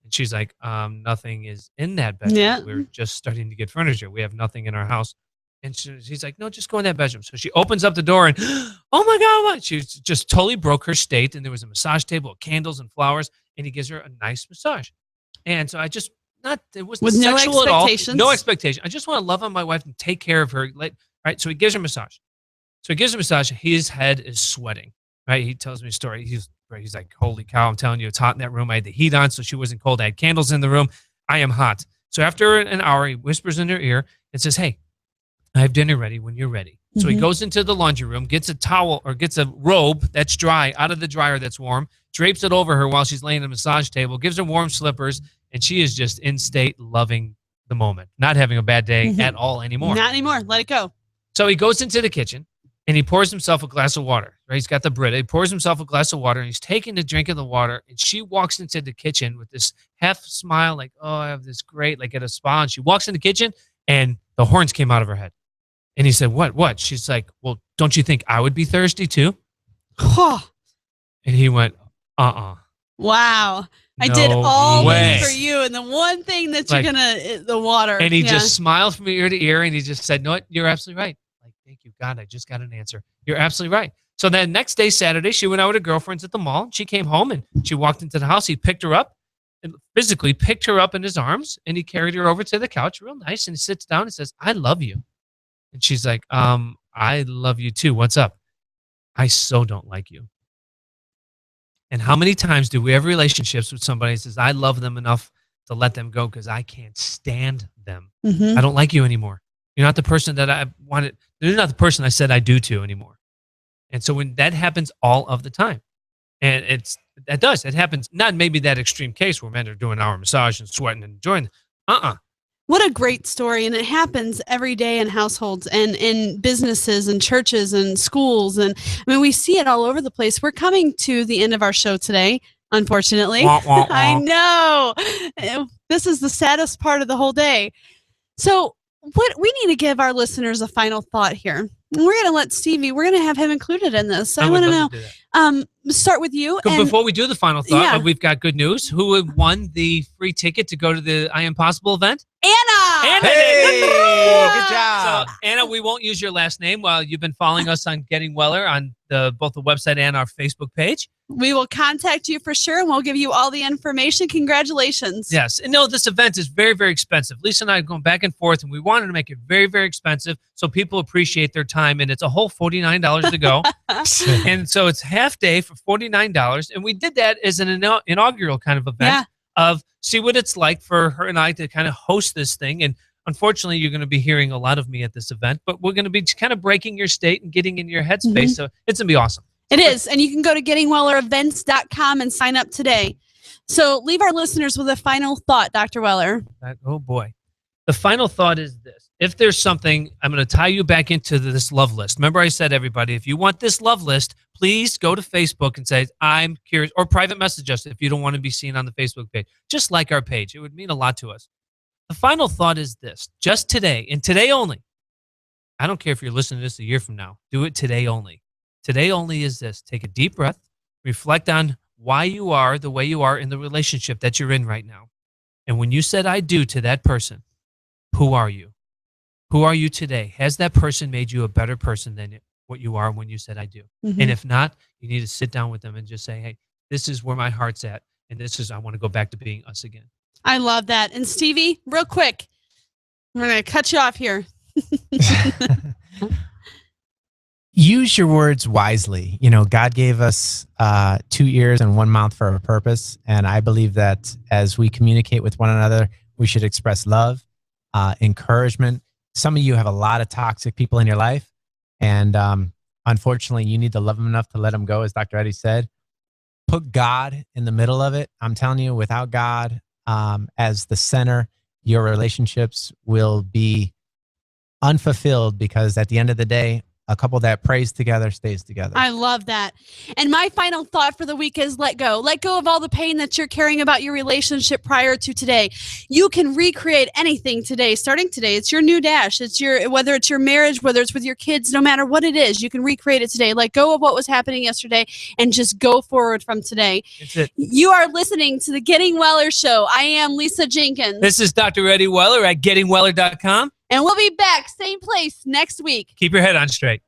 Speaker 1: And she's like, nothing is in that bedroom.
Speaker 2: Yeah.
Speaker 1: We're just starting to get furniture. We have nothing in our house. And she's like, no, just go in that bedroom. So she opens up the door and, oh my God, what? She just totally broke her state. And there was a massage table, candles and flowers. And he gives her a nice massage. And so it wasn't
Speaker 2: With no
Speaker 1: sexual at all.
Speaker 2: expectations?
Speaker 1: No expectation. I just want to love on my wife and take care of her. Right. So he gives her a massage. So he gives her a massage. His head is sweating. Right. He tells me a story. He's like, holy cow, I'm telling you, it's hot in that room. I had the heat on so she wasn't cold. I had candles in the room. I am hot. So after an hour, he whispers in her ear and says, hey, I have dinner ready when you're ready. So he goes into the laundry room, gets a towel or gets a robe that's dry out of the dryer that's warm, drapes it over her while she's laying on a massage table, gives her warm slippers, and she is just in state loving the moment, not having a bad day at all anymore.
Speaker 2: Not anymore. Let it go.
Speaker 1: So he goes into the kitchen and he pours himself a glass of water. Right? He's got the Brita. He pours himself a glass of water and he's taking a drink of the water. And she walks into the kitchen with this half smile, like, oh, I have this great, like at a spa. And she walks in the kitchen and the horns came out of her head. And he said, what? She's like, well, don't you think I would be thirsty too? And he went,
Speaker 2: Wow. I
Speaker 1: No
Speaker 2: did all
Speaker 1: way.
Speaker 2: this for you. And the one thing that
Speaker 1: Like-
Speaker 2: you're going to, the water.
Speaker 1: And he
Speaker 2: Yeah.
Speaker 1: just smiled from ear to ear and he just said, no, what? You're absolutely right. Like, thank you, God. I just got an answer. You're absolutely right. So then next day, Saturday, she went out with her girlfriends at the mall. She came home and she walked into the house. He picked her up and physically picked her up in his arms and he carried her over to the couch real nice. And he sits down and says, I love you. And she's like, I love you too. What's up? I so don't like you. And how many times do we have relationships with somebody that says, I love them enough to let them go because I can't stand them.
Speaker 2: Mhm.
Speaker 1: I don't like you anymore. You're not the person that I wanted. You're not the person I said I do to anymore. And so when that happens all of the time, and it happens, not maybe that extreme case where men are doing our massage and sweating and enjoying it.
Speaker 2: What a great story. And it happens every day in households and in businesses and churches and schools. And I mean, we see it all over the place. We're coming to the end of our show today, unfortunately.
Speaker 1: Wah, wah, wah.
Speaker 2: I know. This is the saddest part of the whole day. So what we need to give our listeners a final thought here. We're going to let Stevie, we're going to have him included in this. So I want to know, start with you.
Speaker 1: But
Speaker 2: And
Speaker 1: before we do the final thought,
Speaker 2: Yeah.
Speaker 1: we've got good news. Who won the free ticket to go to the I Am Possible event?
Speaker 2: Anna!
Speaker 1: Anna
Speaker 3: Hey,
Speaker 1: did.
Speaker 3: good job.
Speaker 1: So, Anna, we won't use your last name while you've been following us on Getting Weller on both the website and our Facebook page.
Speaker 2: We will contact you for sure and we'll give you all the information. Congratulations.
Speaker 1: Yes. And no, this event is very, very expensive. Lisa and I are going back and forth, and we wanted to make it very, very expensive so people appreciate their time. And it's a whole $49 to go. And so it's half day for $49. And we did that as an inaugural kind of event.
Speaker 2: Yeah.
Speaker 1: of see what it's like for her and I to kind of host this thing. And unfortunately, you're going to be hearing a lot of me at this event, but we're going to be kind of breaking your state and getting in your headspace. So it's going to be awesome.
Speaker 2: It is. And you can go to gettingwellerevents.com and sign up today. So leave our listeners with a final thought, Dr. Weller.
Speaker 1: Oh, boy. The final thought is this. If there's something, I'm going to tie you back into this love list. Remember I said, everybody, if you want this love list, please go to Facebook and say, I'm curious, or private message us if you don't want to be seen on the Facebook page. Just like our page. It would mean a lot to us. The final thought is this. Just today, and today only. I don't care if you're listening to this a year from now. Do it today only. Today only is this. Take a deep breath. Reflect on why you are the way you are in the relationship that you're in right now. And when you said I do to that person, who are you? Who are you today? Has that person made you a better person than what you are when you said I do?
Speaker 2: Mhm.
Speaker 1: And if not, you need to sit down with them and just say, hey, this is where my heart's at. And this is, I want to go back to being us again.
Speaker 2: I love that. And Stevie, real quick, I'm going to cut you off here.
Speaker 3: Use your words wisely. You know, God gave us 2 ears and 1 mouth for a purpose. And I believe that as we communicate with one another, we should express love, encouragement. Some of you have a lot of toxic people in your life. And unfortunately, you need to love them enough to let them go, as Dr. Eddie said. Put God in the middle of it. I'm telling you, without God as the center, your relationships will be unfulfilled, because at the end of the day, a couple that prays together stays together.
Speaker 2: I love that. And my final thought for the week is let go. Let go of all the pain that you're carrying about your relationship prior to today. You can recreate anything today, starting today. It's your new dash. It's your, whether it's your marriage, whether it's with your kids, no matter what it is, you can recreate it today. Let go of what was happening yesterday and just go forward from today.
Speaker 1: That's it.
Speaker 2: You are listening to the Getting Weller Show. I am Lisa Jenkins.
Speaker 1: This is Dr. Eddie Weller at gettingweller.com.
Speaker 2: And we'll be back, same place next week.
Speaker 1: Keep your head on straight.